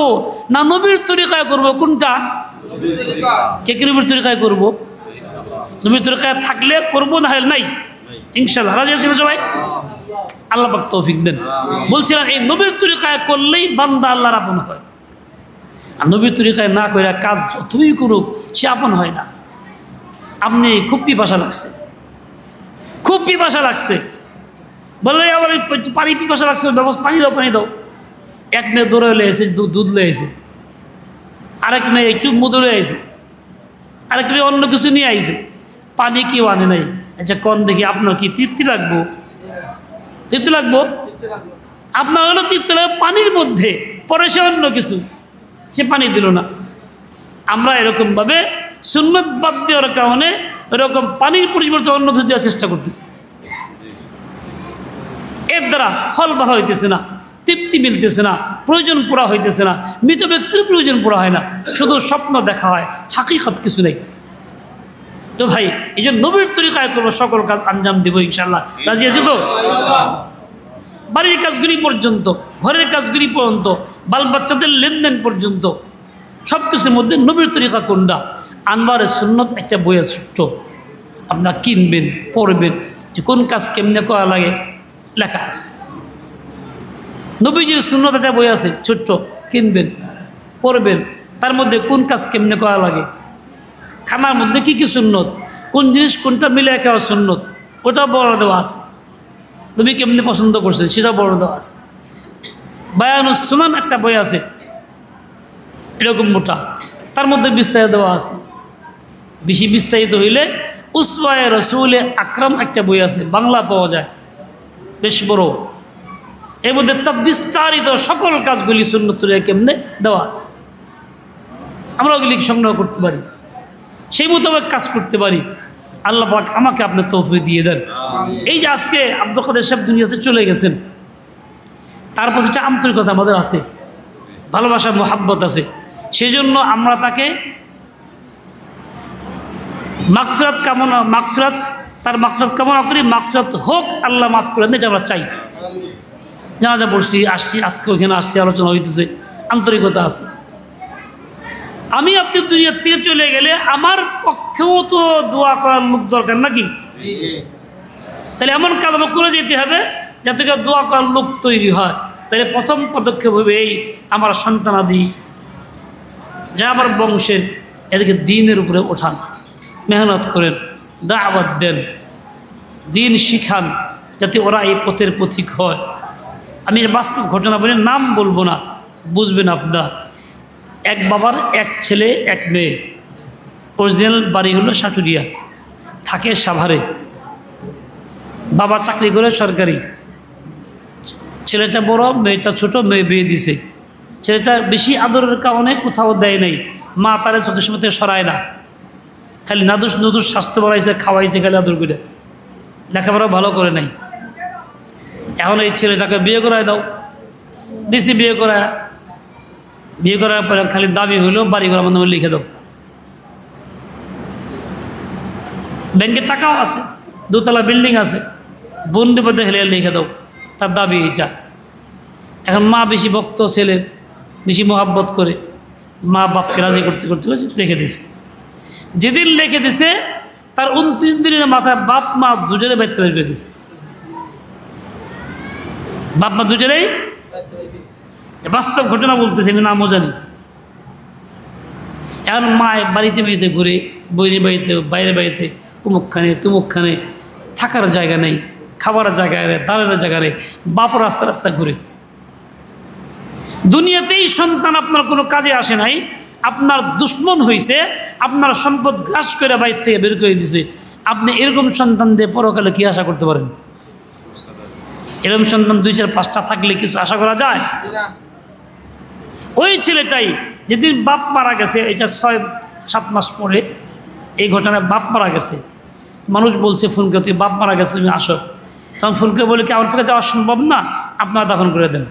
না নবীর তরিকায় করব? কোনটা? কে কে নবীর তরিকায় করব? নবীর তরিকায় থাকলে করবো, না হলে নাই। ইনশাআল্লাহ রাজি আছেন সবাই? আল্লাহ পাক তৌফিক দেন। বলছিলাম এই নবীর তরিকায় করলেই বান্দা আল্লাহর আপন হয়, আর নবীর তরিকায় না করে কাজ যতই করুক সে আপন হয় না। আপনি খুব পিপাসা লাগছে, খুব পিপাসা লাগছে, বললে আবার পানি পিপাসা লাগছে, ব্যবস্থা পানি দাও, পানি দাও। এক মেয়ে দৌড়ে লেগেছে, দুধ লেগেছে, আরেক মেয়ে একটু মধু লেগেছে, আরেক মেয়ে অন্য কিছু নিয়ে আইছে, পানি কেউ আনে নাই। আচ্ছা কন দেখি আপনার কি তৃপ্তি লাগবো? তৃপ্তি লাগবো? আপনার হলো তৃপ্তি লাগবে পানির মধ্যে, পরে সে অন্য কিছু, সে পানি দিল না। আমরা এরকমভাবে সুন্নত বাদ দেওয়ার কারণে এরকম পানির পরিবর্তে অন্য কিছু দেওয়ার চেষ্টা করতেছি। এর দ্বারা ফল ভালো হইতেছে না, তৃপ্তি মিলতেছে না, প্রয়োজন পুরা হইতেছে না, মৃত ব্যক্তির প্রয়োজন পুরা হয় না, শুধু স্বপ্ন দেখা হয়, হাকিকত কিছু নেই। তো ভাই, এই যে নবীর তরিকায় করবো, সকল কাজ আঞ্জাম দেব ইনশাআল্লাহ। রাজি আছে তো? বাড়ির কাজগুলি পর্যন্ত, ঘরের কাজগুলি পর্যন্ত, বাল বাচ্চাদের লেনদেন পর্যন্ত সব কিছুর মধ্যে নবীর তরিকা কোনটা? আনওয়ারের সুন্নত একটা বই আছে ছোট্ট, আপনারা কিনবেন, পড়বেন, যে কোন কাজ কেমনে করা লাগে লেখা আছে। নবীজির সুন্নত একটা বই আছে ছোট্ট, কিনবেন, পড়বেন, তার মধ্যে কোন কাজ কেমনে করা লাগে, খানার মধ্যে কী কী সুন্নত, কোন জিনিস কোনটা মিলে খাওয়া সুন্নত, ওটাও বড় দেওয়া আছে। নবী কেমনি পছন্দ করছেন সেটাও বড় দেওয়া আছে। বায়ানুস সুনান একটা বই আছে এরকম মোটা, তার মধ্যে বিস্তারিত দেওয়া আছে। বেশি বিস্তারিত হইলে উসওয়ায়ে রাসূলে আকরাম একটা বই আছে, বাংলা পাওয়া যায়, বেশ বড়। এর মধ্যে তা বিস্তারিত সকল কাজগুলি সুন্নত কেমনে দেওয়া আছে। আমরা ওগুলি সংগ্রহ করতে পারি, সেই মোতাবেক কাজ করতে পারি। আল্লাহ পাক আমাকে আপনার তৌফিক দিয়ে দেন। এই যে আজকে আব্দুল কাদের সাহেব দুনিয়াতে চলে গেছেন, তার প্রতি একটা আন্তরিকতা আমাদের আছে, ভালোবাসা মোহাব্বত আছে, সেজন্য আমরা তাকে মাগফিরাত কামনা, তার মাগফিরাত কামনা করি। মাগফিরাত হোক, আল্লাহ মাফ করে দেন, এটা আমরা চাই। জানাজা পড়ছি, আসছি, আজকে ওইখানে আসছি, আলোচনা হইতেছে, আন্তরিকতা আছে। আমি আপনি দুনিয়ার থেকে চলে গেলে আমার পক্ষেও তো দোয়া করার লোক দরকার নাকি? তাহলে এমন কাজ আমার করে যেতে হবে যাতে করে দোয়া করার লোক তৈরি হয়। তাহলে প্রথম পদক্ষেপ হবে এই, আমার সন্তানাদি যা আমার বংশের এদেরকে দিনের উপরে ওঠান, মেহনত করেন, দাওয়াত দেন, দিন শিখান, যাতে ওরা এই পথের পথিক হয়। আমি বাস্তব ঘটনা বলি, নাম বলবো না, বুঝবেন আপনারা। এক বাবার এক ছেলে এক মেয়ে, অরিজিনাল বাড়ি হলো সাটুরিয়া, থাকে সাভারে। বাবা চাকরি করে সরকারি, ছেলেটা বড়, মেয়েটা ছোট, মেয়ে বিয়ে দিছে। ছেলেটা বেশি আদরের কারণে কোথাও দেয় নাই, মা তারে চোখের সামনে থেকে সরায় না, খালি নাদুস নুদুস স্বাস্থ্য বাড়াইছে, খাওয়াইছে খালি আদর করে, লেখাপড়া ভালো করে নাই। এখন এই ছেলেটাকে বিয়ে করায় দাও, দিছি বিয়ে করার পরে খালি দাবি হইলো বাড়ি ঘর আমার নামে লিখে দাও। ব্যাংকের টাকাও আছে, 2 তলা বিল্ডিং আছে, বন্ডে পথে হেলে লিখে দাও, তার দাবি এইটা। এখন মা বেশি ভক্ত, ছেলের বেশি মোহাব্বত করে, মা বাপকে রাজি করতে করতে লিখে দিছে। যেদিন লিখে দিছে তার 29 দিনের মাথায় বাপ মা দুজনে বাইতে বের করে দিছে। বাপ মা দুজনেই, বাস্তব ঘটনা বলতেছে, আমি নামও জানি। এখন মা বাড়িতে বাড়িতে ঘুরে, বইয়ের বাড়িতে, বাইরে বাড়িতে, উমুকখানে তুমুকখানে, থাকার জায়গা নেই, খাবারের জায়গা নেই, দাঁড়ানোর জায়গা নেই, বাপ রাস্তা রাস্তা ঘুরে। দুনিয়াতেই সন্তান আপনার কোনো কাজে আসে নাই, আপনার দুশ্মন হয়েছে, আপনার সম্পদ গ্রাস করে বাইরে থেকে বের করে দিছে। আপনি এরকম সন্তান দিয়ে পরকালে কি আশা করতে পারেন? এরকম সন্তান 2, 4, 5টা থাকলে কিছু আশা করা যায়? ওই ছেলেটাই যেদিন বাপ মারা গেছে, এটা 6-7 মাস পরে এই ঘটনায় বাপ মারা গেছে। মানুষ বলছে ফোন করে, তুই বাপ মারা গেছে, তুমি আসো। তখন ফোন করে বলে, কি আমার পক্ষে যাওয়া সম্ভব না, আপনারা দাফন করে দেন।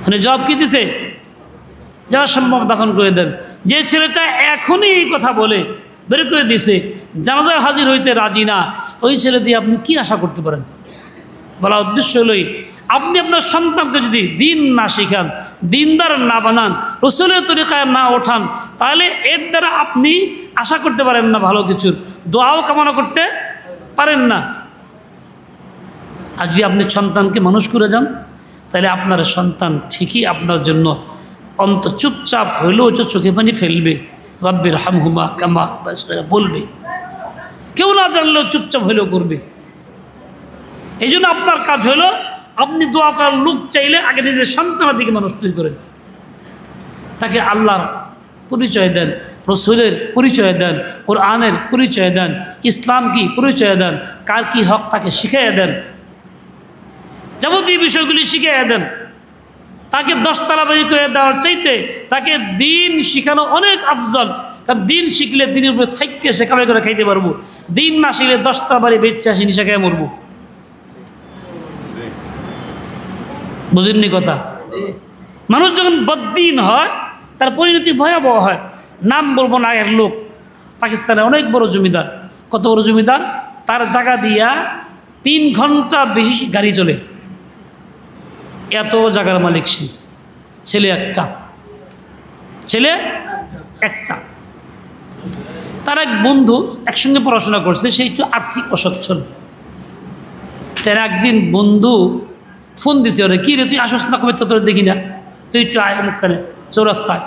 মানে জবাব কি দিছে? যাওয়া সম্ভব, দাফন করে দেন। যে ছেলেটা এখনই এই কথা বলে বের করে দিছে, জানাজায় হাজির হইতে রাজি না, ওই ছেলে দিয়ে আপনি কি আশা করতে পারেন? বলা উদ্দেশ্য হলোই, আপনি আপনার সন্তানকে যদি দিন না শিখান, দিনদার না বানান, রসুলের তরিকায় না ওঠান, তাহলে এর দ্বারা আপনি আশা করতে পারেন না ভালো কিছুর, দোয়াও কামনা করতে পারেন না। আর যদি আপনি সন্তানকে মানুষ করে যান, তাহলে আপনার সন্তান ঠিকই আপনার জন্য চুপচাপ হইলেও চোখে পানি ফেলবে, রব্বির হামহুমা কামা বলবে, কেউ না জানলেও চুপচাপ হইলেও করবে। এই জন্য আপনার কাজ হলো, আপনি দোয়া করার লোক চাইলে আগে নিজের সন্তানের দিকে মানুষ তৈরি করেন, তাকে আল্লাহর পরিচয় দেন, রসুলের পরিচয় দেন, কোরআনের পরিচয় দেন, ইসলাম কি পরিচয় দেন, কার কি হক তাকে শিখাইয়া দেন, যাবতীয় বিষয়গুলি শিখাইয়া দেন। তাকে 10 তলা বাড়ি করে দেওয়ার চাইতে তাকে দিন শিখানো অনেক আফজল। কারণ দিন শিখলে দিনের উপরে থাকতে সে কামাই করে খাইতে পারবো, দিন না শিখলে 10 তলা বাড়ি বেচে আসি নিশা খেয়ে মরবো। বুঝেননি কথা? মানুষ যখন বদ্দিন হয় তার পরিণতি ভয়াবহ হয়। নাম বলবো না, এর লোক পাকিস্তানে অনেক বড় জমিদার। কত বড় জমিদার? তার জায়গা দিয়া 3 ঘন্টা বেশি গাড়ি চলে, এত জায়গার মালিক সে। ছেলে একটা। তার এক বন্ধু একসঙ্গে পড়াশোনা করছে, সে একটু আর্থিক অসচ্ছল। তার একদিন বন্ধু ফোন দিছে, ওরে, কি রে তুই আসস না, কবে তো তোর দেখি না, তুই একটু আয় মুখখানে চৌরাস্তায়,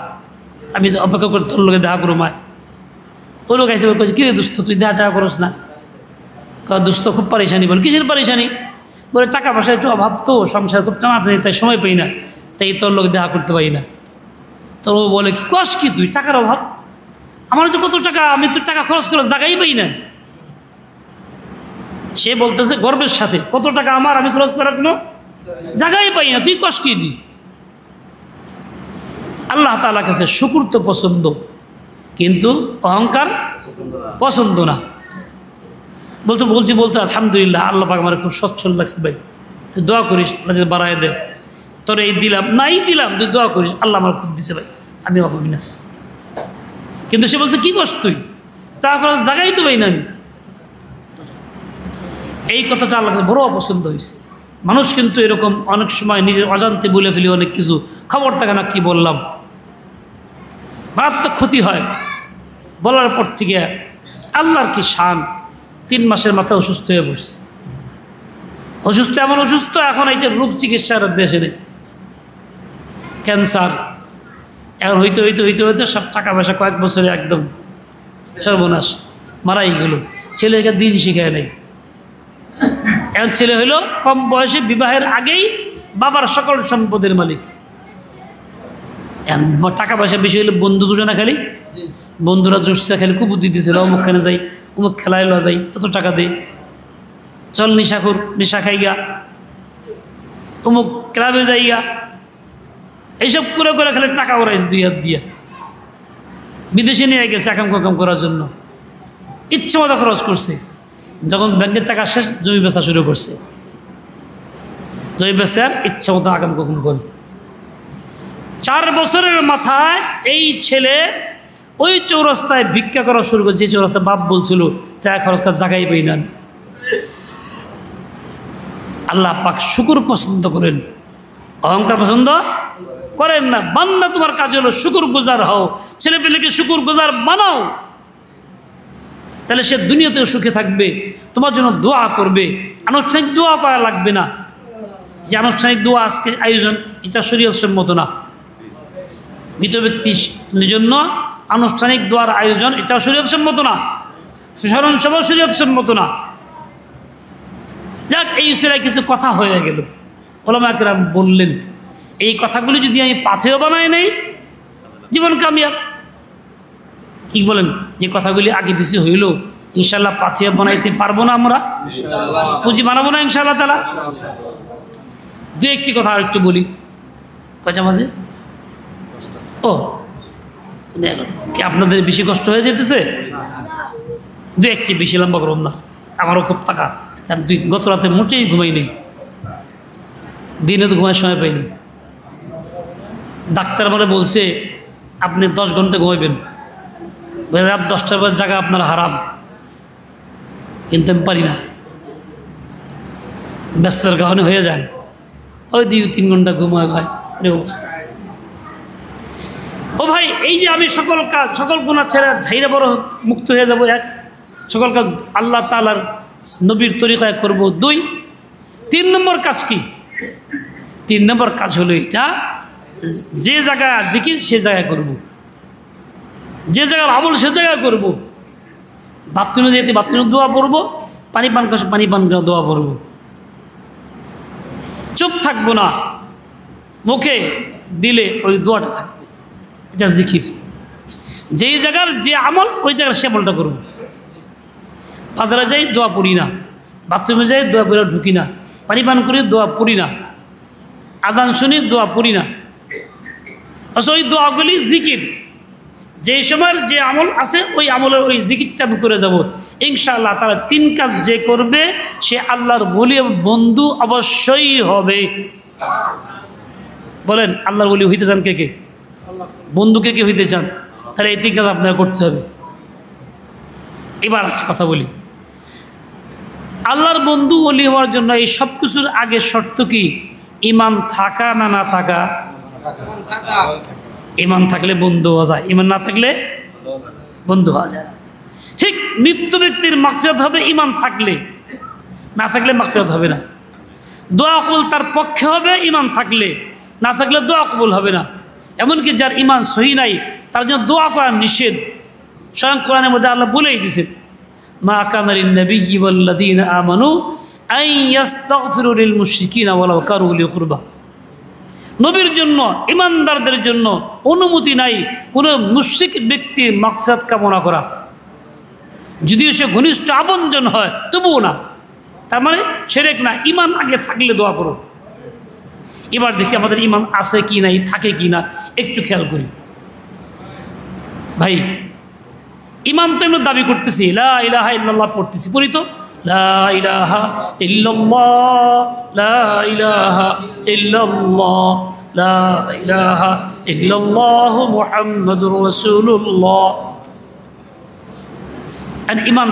আমি অপেক্ষা করে তোর লোকে দেখা করো মায়। ওই লোক এসে বলছে, কী রে দোস্ত তুই দেখা করস না? দোস্ত খুব পারেশানি। বল, কিসের পারেশানি? বলে, টাকা পয়সা একটু অভাব তো, সংসার খুব টানাটানি, তাই সময় পাই না, তাই তোর লোক দেখা করতে পারি না। তোর ও বলে, কি কষ্ট কি তুই? টাকার অভাব? আমার যে কত টাকা, আমি তো টাকা খরচ করে জায়গাই পাই না। সে বলতেছে গর্বের সাথে, কত টাকা আমার, আমি খরচ করার কোনো জায়গাই পাই না, তুই কষ্ট কি দি? আল্লাহ তাআলার কাছে শুকর তো পছন্দ, কিন্তু অহংকার পছন্দ না। বলতে আলহামদুলিল্লাহ, আল্লাহ পাক আমার খুব সচ্ছল লাগছে ভাই, তুই দোয়া করিস আল্লাহ যদি বাড়ায় দে, তোর এই দিলাম নাই দিলাম, তুই দোয়া করিস আল্লাহ আমার খুব দিছে ভাই, আমি অভাবি না। কিন্তু সে বলছে, কি করছ তুই? তা করার জায়গাই তো পাই না আমি। এই কথাটা আল্লাহ কাছে বড় অপছন্দ হয়েছে। মানুষ কিন্তু এরকম অনেক সময় নিজের অজান্তে বলে ফেলি অনেক কিছু, খবর থাকে না কি বললাম, মারাত্মক ক্ষতি হয়। বলার পর থেকে আল্লাহর কি শান, 3 মাসের মাথায় অসুস্থ হয়ে পড়ছে। অসুস্থ, এমন অসুস্থ, এখন এই যে রোগ চিকিৎসার দেশে নেই, ক্যান্সার, এখন হইতে হইতে হইতে হইতে সব টাকা পয়সা কয়েক বছরে একদম সর্বনাশ, মারাই গেল। ছেলেকে দিন শিখায় নাই। এখন ছেলে হইল কম বয়সে বিবাহের আগেই বাবার সকল সম্পদের মালিক। টাকা পয়সা বেশি হইলে বন্ধু জোটে খালি, বন্ধুরা জুটছে খালি খুব বুদ্ধি দিয়েছিল, অমুকখানে যাই, অমুক খেলায় লওয়া যাই, এত টাকা দে, চল নিশাখুর, নিশা খাইগা, অমুক ক্লাবে যাইগা, এইসব করে করে খালি টাকা ওরাইছে 2 হাত দিয়া। বিদেশে নিয়ে গেছে আকাম কাম করার জন্য, ইচ্ছে মতো খরচ করছে। যখন ব্যাংকের টাকা শেষ, জমি বেচা শুরু করছে। জমি বেচার ইচ্ছা মতো আকাম কাম করে। 4 বছরের মাথায় এই ছেলে ওই চৌরাস্তায় ভিক্ষা করা শুরু করে, যে চৌরাস্তায় বাপ বলছিল টাকা খরচ করার জায়গায় পেই না। আল্লাহ পাক শুকুর পছন্দ করেন, অহংকার পছন্দ করেন না। বান্দা তোমার কাজ হলো শুকুর গুজার হও, ছেলে পেলেকে শুকুর গুজার বানাও, তাহলে সে দুনিয়াতেও সুখে থাকবে, তোমার জন্য দোয়া করবে। আনুষ্ঠানিক দোয়া করা লাগবে না। যে আনুষ্ঠানিক দোয়া আজকে আয়োজন, এটা শরীয়ত সম্মত না। মৃত ব্যক্তির জন্য আনুষ্ঠানিক দোয়ার আয়োজন, এটা শরীয়ত সম্মত না। স্মরণ সভা শরীয়ত সম্মত না। যাক, এই বিষয়ে কিছু কথা হয়ে গেল। ওলামা কেরাম বললেন, এই কথাগুলি যদি আমি পাথেয় বানাই নেই, জীবন কামিয়াব। কি বলেন? যে কথাগুলি আগে বেশি হইল, ইনশাল্লাহ পাথেয় বানাইতে পারবো না আমরা, পুঁজি বানাবো না ইনশাআল্লাহ তাআলা। 2-1টি কথা আর একটু বলি। কয়টা মাঝে? ও কি আপনাদের বেশি কষ্ট হয়ে যেতেছে? 2-1টি, বেশি লম্বা করব না। আমারও খুব টাকা, কারণ গত রাতে মোটেই ঘুমাই নেই, দিনে তো ঘুমার সময় পাইনি। ডাক্তার বলে বলছে আপনি 10 ঘন্টা ঘুমাইবেন, রাত 10টার পর জায়গা আপনার হারাম। কিন্তু আমি পারি না, ব্যস্ততার কারণে হয়ে যায়। ওই 2-3 ঘন্টা ঘুমায় হয়, এরকম অবস্থা। ও ভাই, এই যে আমি সকল কাজ, সকল গুনাহ ছেড়ে ঝাইরে বড় মুক্ত হয়ে যাব, 1, সকল কাজ আল্লাহ তাআলার নবীর তরিকায় করব। 2, 3 নম্বর কাজ কি? 3 নম্বর কাজ হলো এটা, যে জায়গায় জিকির সে জায়গায় করব, যে জায়গার আমল সে জায়গায় করব। বাথরুমে যেতে বাথরুমে দোয়া পড়ব, পানি পান করছে পানি পান করে দোয়া পড়ব। চুপ থাকবো না, মুখে দিলে ওই দোয়াটা থাকবে, এটা জিকির। যেই জায়গার যে আমল, ওই জায়গার সে আমলটা করব। বাজারে যাই দোয়া পড়ি না, বাথরুমে যাই দোয়া পড়ে ঢুকি না, পানি পান করি দোয়া পড়ি না, আজান শুনি দোয়া পড়ি না। আচ্ছা, ওই দোয়াগুলি জিকির। যেই সময়ের যে আমল আছে, ওই আমলের ওই জিকিরটা আমি করে যাব ইনশাআল্লাহ তাআলা। 3 কাজ যে করবে সে আল্লাহর ওলি বন্ধু অবশ্যই হবে। বলেন, আল্লাহর ওলি হইতে চান কে কে? বন্ধুকে কে হইতে চান? তাহলে এই 3 কাজ আপনাকে করতে হবে। এবার একটা কথা বলি, আল্লাহর বন্ধু ওলি হওয়ার জন্য এই সব কিছুর আগে শর্ত কি? ঈমান থাকা না না থাকা? ঈমান থাকলে বন্ধু হওয়া যায়, ঈমান না থাকলে বন্ধু হওয়া যায়। ঠিক মৃত্যু ব্যক্তির মাগফিরাত হবে ঈমান থাকলে, না থাকলে মাগফিরাত হবে না। দোয়া কবুল তার পক্ষে হবে ঈমান থাকলে, না থাকলে দোয়া কবুল হবে না। এমনকি যার ঈমান সহি নাই, তার জন্য দোয়া করা নিষেধ। স্বয়ং কোরআনের মধ্যে আল্লাহ বলেই দিয়েছেন, মা কানা লিন-নাবিয়্যি ওয়াল্লাযীনা আমানু আন ইস্তাগফিরু লিল মুশরিকিনা ওয়ালাউ কানু উলি কুরবা। নবীর জন্য, ইমানদারদের জন্য অনুমতি নাই কোনো মুশরিক ব্যক্তির মাগফিরাত কামনা করা, যদিও সে ঘনিষ্ঠ আপনজন হয় তবুও না। তার মানে শিরক না, ঈমান আগে থাকলে দোয়া করো। এবার দেখি আমাদের ঈমান আছে কি নাই, থাকে কি না, একটু খেয়াল করি। ভাই, ঈমান তো আমরা দাবি করতেছি, লা ইলাহা ইল্লাল্লাহ পড়তেছি, পড়ি তো, লা ইলাহা ইল্লাল্লাহ, লা ইলাহা ইল্লাল্লাহ, লা ইলাহা ইল্লাল্লাহ মুহাম্মাদুর রাসূলুল্লাহ। ঈমান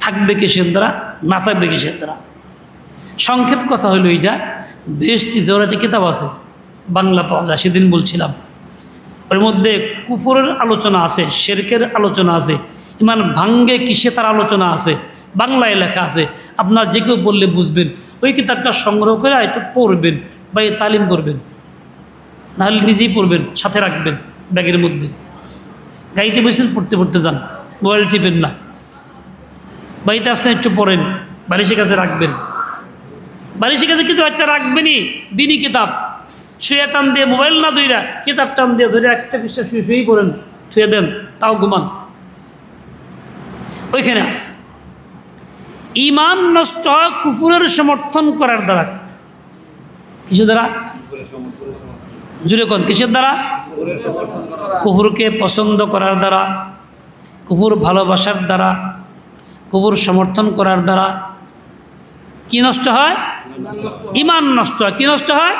থাকবে কিসের দ্বারা, না থাকবে কিসের দ্বারা? সংক্ষেপ কথা হলো এইটা, বেহেশতি জওরাটি কিতাব আছে, বাংলা পাওয়া যায়, সেদিন বলছিলাম। ওর মধ্যে কুফরের আলোচনা আছে, শিরকের আলোচনা আছে, ঈমান ভাঙ্গে কিসে তার আলোচনা আছে, বাংলায় লেখা আছে। আপনার যে কেউ বললে বুঝবেন। ওই কিতাবটা সংগ্রহ করে একটু পড়বেন বা তালিম করবেন। নাহলে নিজেই পড়বেন, সাথে রাখবেন ব্যাগের মধ্যে। গাড়িতে বসেন, পড়তে পড়তে যান, মোবাইল টিপেন না। বাড়িতে আসলে একটু পড়েন, বালিশের কাছে রাখবেন। বালিশের কাছে কিন্তু একটা রাখবেনই, দিনই কিতাব। শুয়ে টান দিয়ে মোবাইল না ধইরা কিতাব টান দিয়ে ধরে একটা পৃষ্ঠা শুয়ে শুয়েই পড়েন, শুয়ে দেন, তাও ঘুমান। ওইখানে আছে ঈমান নষ্ট হয় কুফুরের সমর্থন করার দ্বারা। কিসের দ্বারা? জুড়ে কোন কিসের দ্বারা? কুফুরকে পছন্দ করার দ্বারা, কুফুর ভালোবাসার দ্বারা, কুফুর সমর্থন করার দ্বারা কি নষ্ট হয়? ঈমান নষ্ট হয়। কি নষ্ট হয়?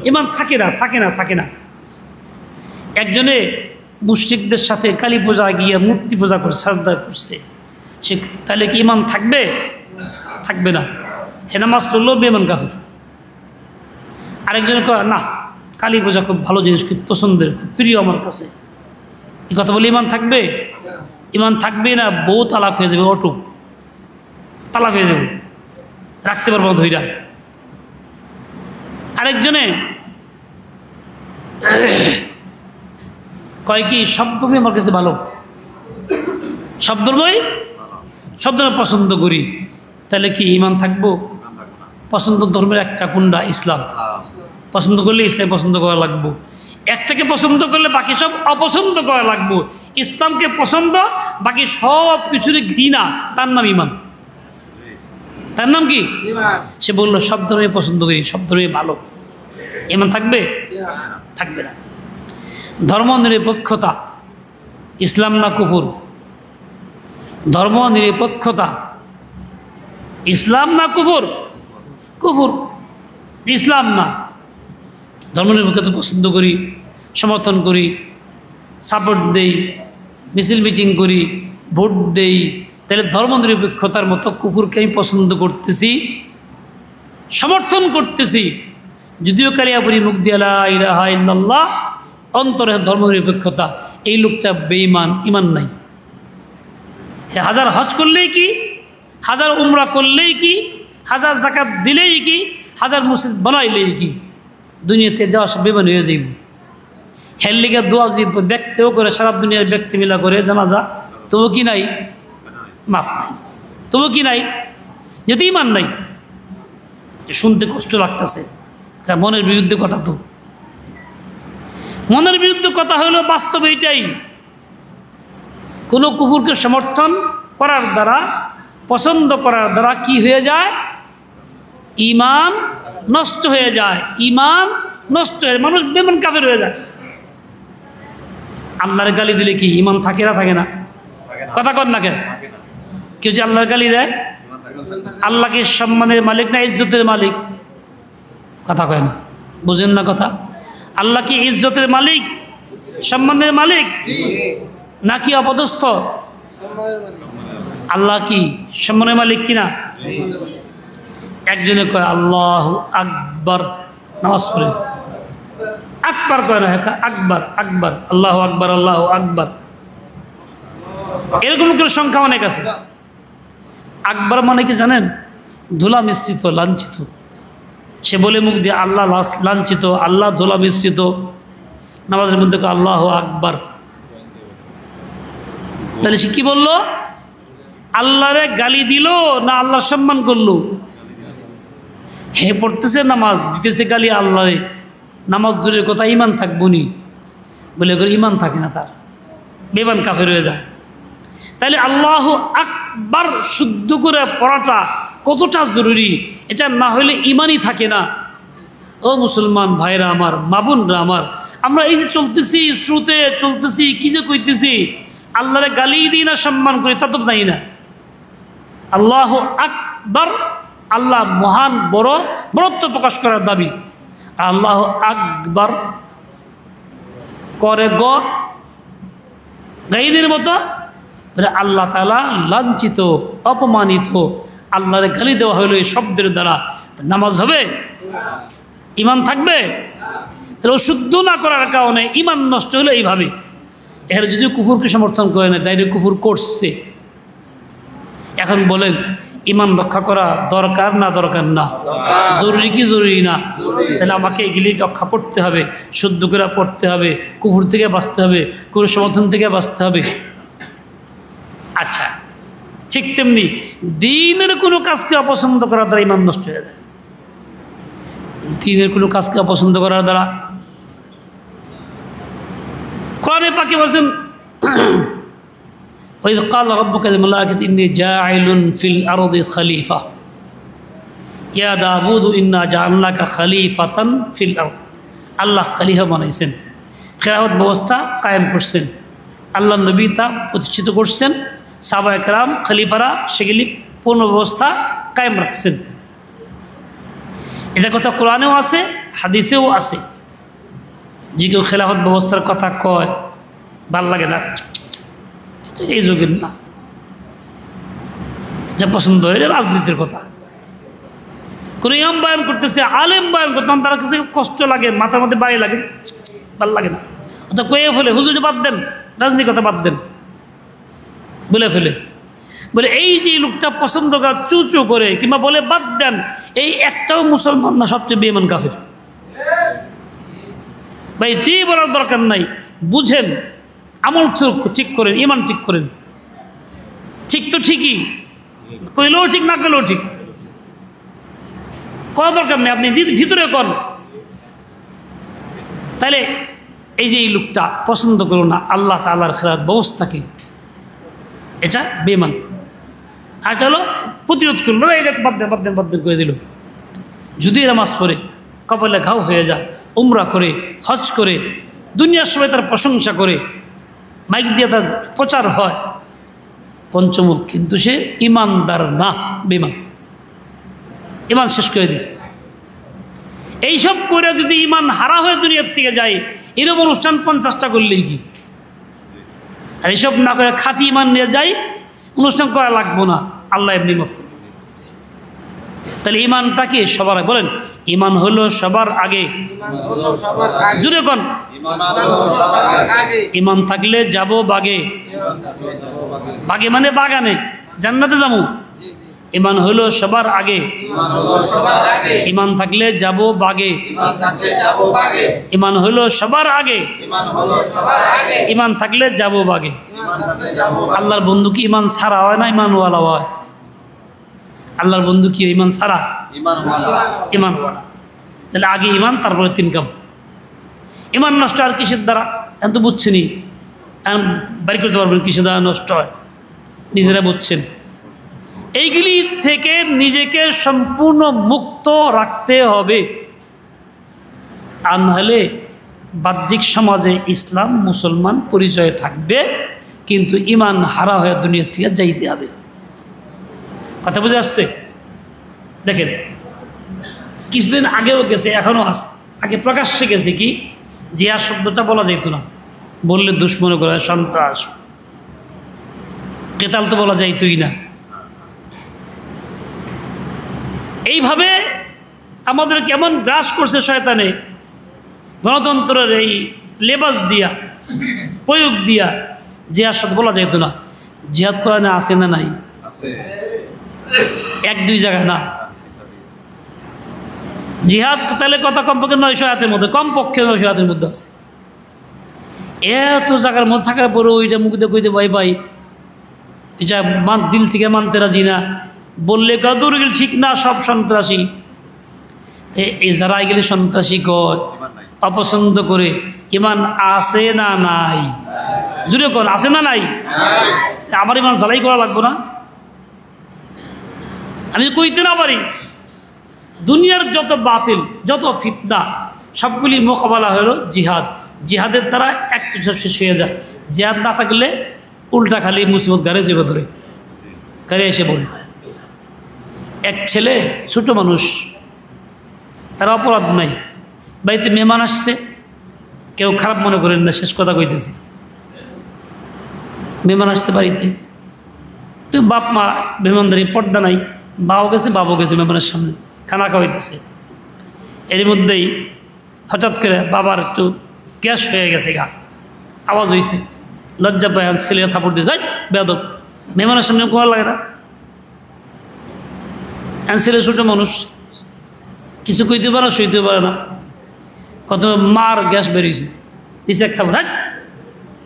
ঈমান থাকে না, থাকে না, থাকে না। একজনে মুশরিকদের সাথে কালী পূজা গিয়ে মূর্তি পূজা করে সাজদা করছে, সে তাহলে কি ঈমান থাকবে? থাকবে না। হে নামাজ পড়লেও বেঈমান কাফের। আরেকজনে কয় না, কালী পূজা খুব ভালো জিনিস, খুব পছন্দের, খুব প্রিয় আমার কাছে। এই কথা বলে ঈমান থাকবে? ঈমান থাকবে না, বউ তালাক হয়ে যাবে, অটুক তালাক হয়ে যাবে, রাখতে পারবো ধৈরা। আরেকজনে কয় কি সব ধর্মই আমার কাছে ভালো, সব ধর্মই সব ধর্ম পছন্দ করি, তাহলে কি ঈমান থাকবো? পছন্দ ধর্মের একটা কোনটা? ইসলাম। পছন্দ করলে ইসলাম পছন্দ করা লাগবো। একটাকে পছন্দ করলে বাকি সব অপছন্দ করা লাগবো। ইসলামকে পছন্দ, বাকি সব কিছুর ঘৃণা, তার নাম ঈমান। তার নাম কি? সে বললো সব ধর্মই পছন্দ করি, সব ধর্মই ভালো, ঈমান থাকবে? থাকবে না। ধর্ম নিরপেক্ষতা ইসলাম না কুফুর? ধর্ম নিরপেক্ষতা ইসলাম না কুফুর? কুফুর, ইসলাম না। ধর্ম নিরপেক্ষতা পছন্দ করি, সমর্থন করি, সাপোর্ট দেই, মিছিল মিটিং করি, ভোট দেই, তাহলে ধর্ম নিরপেক্ষতার মতো কুফুরকে আমি পছন্দ করতেছি, সমর্থন করতেছি। যদিও কালিয়া বলি মুখ দিয়ে লা ইলাহা ইল্লাল্লাহ, অন্তরে ধর্ম নিরপেক্ষতা, এই লোকটা বেঈমান, ঈমান নাই। হাজার হজ করলেই কি, হাজার উমরা করলেই কি, হাজার যাকাত দিলেই কি, হাজার মসজিদ বানাইলেই কি, দুনিয়াতে যাওয়া সব বেঈমান হয়ে যাইব। হের লিগে দোয়া যদি ব্যক্তিও করে, সারা দুনিয়ার ব্যক্তি মিলা করে জানাজা, তবু কি নাই? মাফ নাই। তবু কি নাই? যেহেতু ঈমান নাই। শুনতে কষ্ট লাগতেছে, মনের বিরুদ্ধে কথা। তো মনের বিরুদ্ধে কথা হলো বাস্তব এইটাই। কোনো কুফুরকে সমর্থন করার দ্বারা, পছন্দ করার দ্বারা কি হয়ে যায়? ঈমান নষ্ট হয়ে যায়। ঈমান নষ্ট হয়ে, মানুষ বেঈমান কাফের হয়ে যায়। আল্লাহর গালি দিলে কি ঈমান থাকে না? থাকে না? কথা কর না কেন? কেউ যে আল্লাহর গালি দেয়, আল্লাহকে সম্মানের মালিক না ইজ্জতের মালিক? কথা কয় না, বুঝেন না কথা। আল্লাহ কি ইজ্জতের মালিক, সম্মানের মালিক, নাকি অপদস্থ? আল্লাহ কি সম্মানের মালিক কিনা? একজনে কয় আল্লাহু আকবার, নামাজ পড়ে আকবার কয় না, আকবার আকবার, আল্লাহু আকবার, আল্লাহু আকবার। এরকম লোকের সংখ্যা অনেক আছে। আকবার মানে কি জানেন? ধুলা মিশ্রিত, লাঞ্ছিত। সে বলে মুখ দিয়ে আল্লাহ লাঞ্ছিত, আল্লাহ ধুলা মিশ্রিত। নামাজের মধ্যে আল্লাহু আকবার। তাহলে সে কি বললো? আল্লাহরে গালি দিল না আল্লাহর সম্মান করলো? হে পড়তেছে নামাজ, দিতেছে গালি আল্লাহরে। নামাজ দূরের কথা, ঈমান থাকবো নি? বলে করে ঈমান থাকে না, তার বেঈমান কাফের হয়ে যায়। তাহলে আল্লাহু আকবার শুদ্ধ করে পড়াটা কতটা জরুরি, এটা না হলে ঈমানই থাকে না। ও মুসলমান ভাইরা আমার, মা বোনরা আমার, আমরা এই যে চলতেছি, স্রোতে চলতেছি, কি যে কইতেছি, আল্লাহরে গালি দিই না সম্মান করি, তা তো নাই না। আল্লাহু আকবার, আল্লাহ মহান, বড়, বড়ত্ব প্রকাশ করার দাবি। আল্লাহু আকবার করে গাইদের মতো আল্লাহ তাআলা লাঞ্ছিত, অপমানিত, আল্লাহরে গালি দেওয়া হলো এই শব্দের দ্বারা। নামাজ হবে? ঈমান থাকবে? তাহলে শুদ্ধ না করার কারণে ঈমান নষ্ট হলো এইভাবে। এখানে যদিও কুফুরকে সমর্থন করে না, ডাইরেক্ট কুফুর করছে। এখন বলেন ইমান রক্ষা করা দরকার না দরকার না? জরুরি কি জরুরি না? তাহলে আমাকে এগুলি রক্ষা করতে হবে, শুদ্ধ করে পড়তে হবে, কুফর থেকে বাঁচতে হবে, কুফর সমর্থন থেকে বাঁচতে হবে। আচ্ছা, ঠিক তেমনি দ্বীনের কোনো কাজকে অপছন্দ করার দ্বারা ইমান নষ্ট হয়ে যায়। দ্বীনের কোনো কাজকে অপছন্দ করার দ্বারা কোরআনে পাকে বলেন وإذ قال ربك للملائكة إني جاعل في الأرض خليفة يا داوود إنا جعلناك خليفة في الأرض। আল্লাহ খলিফা বানাইছেন, খেলাফত ব্যবস্থা কায়েম করছেন, আল্লাহ নবী তা প্রতিষ্ঠিত করছেন, সাহাবায়ে কেরাম খলিফারা সেগুলি পূর্ণ ব্যবস্থা কায়েম রাখছেন। এটা কথা কোরআনেও আছে, হাদিসেও আছে। যে কেউ খেলাফত ব্যবস্থার কথা কয়, ভাল লাগে না, এই যুগের না, যা পছন্দ হয় রাজনীতির কথা। কোন ইমাম বয়ান করতেছে, আলেম বয়ান করতাম, তার কাছে কষ্ট লাগে, মাথার মধ্যে বাড়ি লাগে, ভাল লাগে না। অর্থাৎ কয়ে ফেলে হুজুর বাদ দেন, রাজনীতির কথা বাদ দেন বলে ফেলে। বলে এই যে লোকটা পছন্দ করে চুচু করে কিংবা বলে বাদ দেন, এই একটাও মুসলমান না, সবচেয়ে বেঈমান কাফের। ভাই যে বলার দরকার নাই, বুঝেন, আমল ঠিক করেন, ইমান ঠিক করেন। ঠিক তো ঠিকই, কইলেও ঠিক না কইলেও ঠিক, করা দরকার নেই, আপনি ভিতরে কন। তাহলে এই যে এই লোকটা পছন্দ করো না আল্লাহ তাআলার খেলার ব্যবস্থাকে, এটা বেঈমান। আর চলো প্রতিরোধ করলো না, এটা বাদ দেন বাদ দেন বাদ দেন করে দিল। যদি নামাজ পড়ে, কপালে ঘাও হয়ে যায়, উমরা করে, হজ করে, দুনিয়ার সবাই তার প্রশংসা করে, মাইক দিয়ে তার প্রচার হয়, পঞ্চমুখ, কিন্তু সে ইমানদার না, বেঈমান, ইমান শেষ করে দিছে। এইসব করে যদি ইমান হারা হয়ে দুনিয়ার থেকে যায়, এরকম অনুষ্ঠান 50টা করলেই কি? আর এইসব না করে খাঁটি ইমান নিয়ে যাই, অনুষ্ঠান করা লাগবো না, আল্লাহ এমনি মাফ করবে। তাহলে ইমানটা কি সবার আগে? বলেন, ইমান হলো সবার আগে। জুড়ে কোন ইমান থাকলে যাব বাগে, বাগে মানে বাগানে, জান্নাতে যাবো। ইমান হলো সবার আগে, ইমান থাকলে যাব বাগে। ইমান হলো সবার আগে, ইমান থাকলে যাব বাগে। আল্লাহর বন্ধু কি ইমান ছাড়া হয় না ইমানওয়ালা হয়? আল্লাহর বন্ধু কি ইমান ছাড়া? ইমানওয়ালা। তাহলে আগে ইমান, তারপরে 3 কাম। ইমান নষ্ট আর কিসের দ্বারা? এখন তো বুঝছেনি, এখন বাড়ি করতে পারবেন কিসের দ্বারা নষ্ট হয়, নিজেরা বুঝছেন। এইগুলি থেকে নিজেকে সম্পূর্ণ মুক্ত রাখতে হবে, আর নাহলে বাহ্যিক সমাজে ইসলাম মুসলমান পরিচয় থাকবে, কিন্তু ইমান হারা হয়ে দুনিয়ার থেকে যাইতে হবে। কথা বুঝে আসছে? দেখেন, কিছুদিন আগেও গেছে, এখনও আছে। আগে প্রকাশ্যে গেছে কি, জিহাদ শব্দটা বলা যেত না, বললে দুশ্মন করে, সন্ত্রাস, কেতাল তো বলা যাইতই না। এইভাবে আমাদের কেমন গ্রাস করছে শয়তানে, গণতন্ত্রের এই লেবাস দিয়া, প্রয়োগ দিয়া জিহাদ শব্দ বলা যেত না। জিহাদ কোরআনে আছে না নাই? 1-2 জায়গায় না। জিহাদ তাহলে কথা কমপক্ষে 900 আয়াতের মধ্যে, কমপক্ষে 900 আয়াতের মধ্যে আছে। এত জায়গার মধ্যে থাকার পরে ওইটা মুখ দিয়ে কইতে ভাই ভাই এটা দিল থেকে মানতে রাজি না, বললে কদর গেলে ঠিক না, সব সন্ত্রাসী। এই যারা গেলে সন্ত্রাসী কয়, অপছন্দ করে, ইমান আছে না নাই? জুড়ে কর, আছে না নাই? আমার ইমান জ্বালাই করা লাগবো না? আমি কইতে না পারি, দুনিয়ার যত বাতিল, যত ফিতনা, সবগুলি মোকাবেলা হলো জিহাদ। জিহাদের দ্বারা এক কিছু শেষ হয়ে যায়। জিহাদ না থাকলে উল্টা খালি মুসিবত গাড়ি চেপে ধরে, গাড়ি এসে বলে। এক ছেলে, ছোট মানুষ, তার অপরাধ নাই, বাড়িতে মেহমান আসছে, কেউ খারাপ মনে করেন না, শেষ কথা কইতেছি। মেহমান আসছে বাড়িতে, তো বাপ মা মেহমানদারি পর্দা নাই, বাও গেছে, বাবু গেছে মেহমানের সামনে, খানা খাওয়াইতেছে। এর মধ্যেই হঠাৎ করে বাবার একটু গ্যাস হয়ে গেছে, গা আওয়াজ হয়েছে, লজ্জা পায় ছেলে থাপড় দিয়ে যায়, বেয়াদব, মেহমানের সামনে কোয়া লাগে না। ছেলে ছোটো মানুষ, কিছু কইতে পারে না, সইতে পারে না। কত মার গ্যাস বেরিয়েছে, নিচে এক থাপড়, হ্যাঁ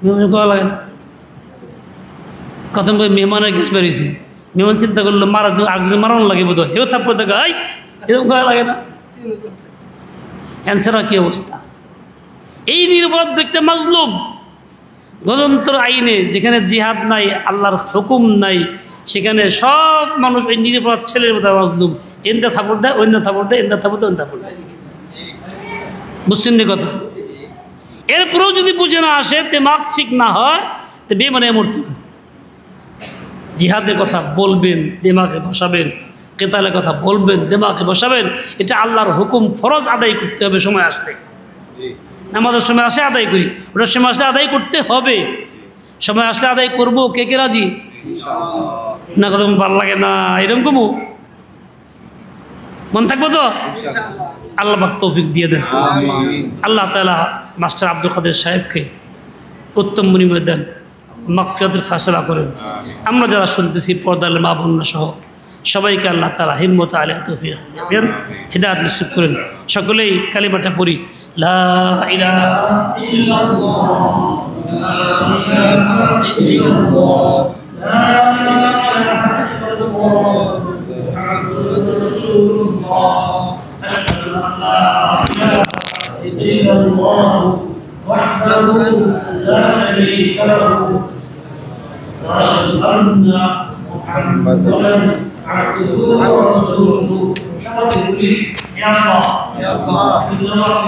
মেহমান করা লাগে না। কত মেহমানের গ্যাস বেরিয়েছে, মেহমান চিন্তা করলো মারা আরেকজন মারানো লাগে বোধ হয়, এও থাপ্পড় দেখা, এই এরকম করা লাগে না। অ্যান্সার কি অবস্থা? এই নিরাপরাধ দেখতে মাজলুম গণতন্ত্র আইনে যেখানে জিহাদ নাই, আল্লাহর হুকুম নাই, সেখানে সব মানুষ ওই নিরাপরাধ ছেলের মধ্যে মাজলুম। এন্দা থাপড় দেয়, অন্য থাপড় দেয়, এন্দা থাপড় দেয়, অন্য থাপড় দেয়। বুঝছেন নি কথা? এরপরেও যদি বুঝে না আসে, দিমাগ ঠিক না হয়, তো বেমানে মূর্তি। জিহাদের কথা বলবেন, দিমাগে বসাবেন, কেতালের কথা বলবেন, দিমাগে বসাবেন। এটা আল্লাহর হুকুম, ফরজ আদায় করতে হবে সময় আসলে। আমাদের সময় আসে আদায় করি, ওটার সময় আসলে আদায় করতে হবে। সময় আসলে আদায় করব, কে কে রাজি? না কথা ভালো লাগে না এরকম কমু মন থাকবো তো? আল্লাহ পাক তৌফিক দিয়ে দেন। আল্লাহ তাআলা মাস্টার আব্দুল কাদের সাহেবকে উত্তম বিনিময় দেন, মাগফিরাতের ফায়সালা করেন। আমরা যারা শুনতেছি পর্দার মা বোনরা সহ সবাইকে আল্লাহ তাআলা হিম্মত আলিয়া তৌফিক দেন, হিদায়াত নসিব করেন। সকলেই কালিমাটা পড়ি, লা ইলাহা ইল্লাল্লাহ, লা ইলাহা ইল্লাল্লাহ, লা ইলাহা ইল্লাল্লাহ, মুহাম্মাদুর রাসূলুল্লাহ, আশহাদু আন লা ইলাহা ইল্লাল্লাহ ওয়াহদাহু লা শারীকা লাহু ওয়া আশহাদু আন্না মুহাম্মাদান আবদুহু ওয়া রাসূলুহু। Ya Allah, ya Allah, Allah,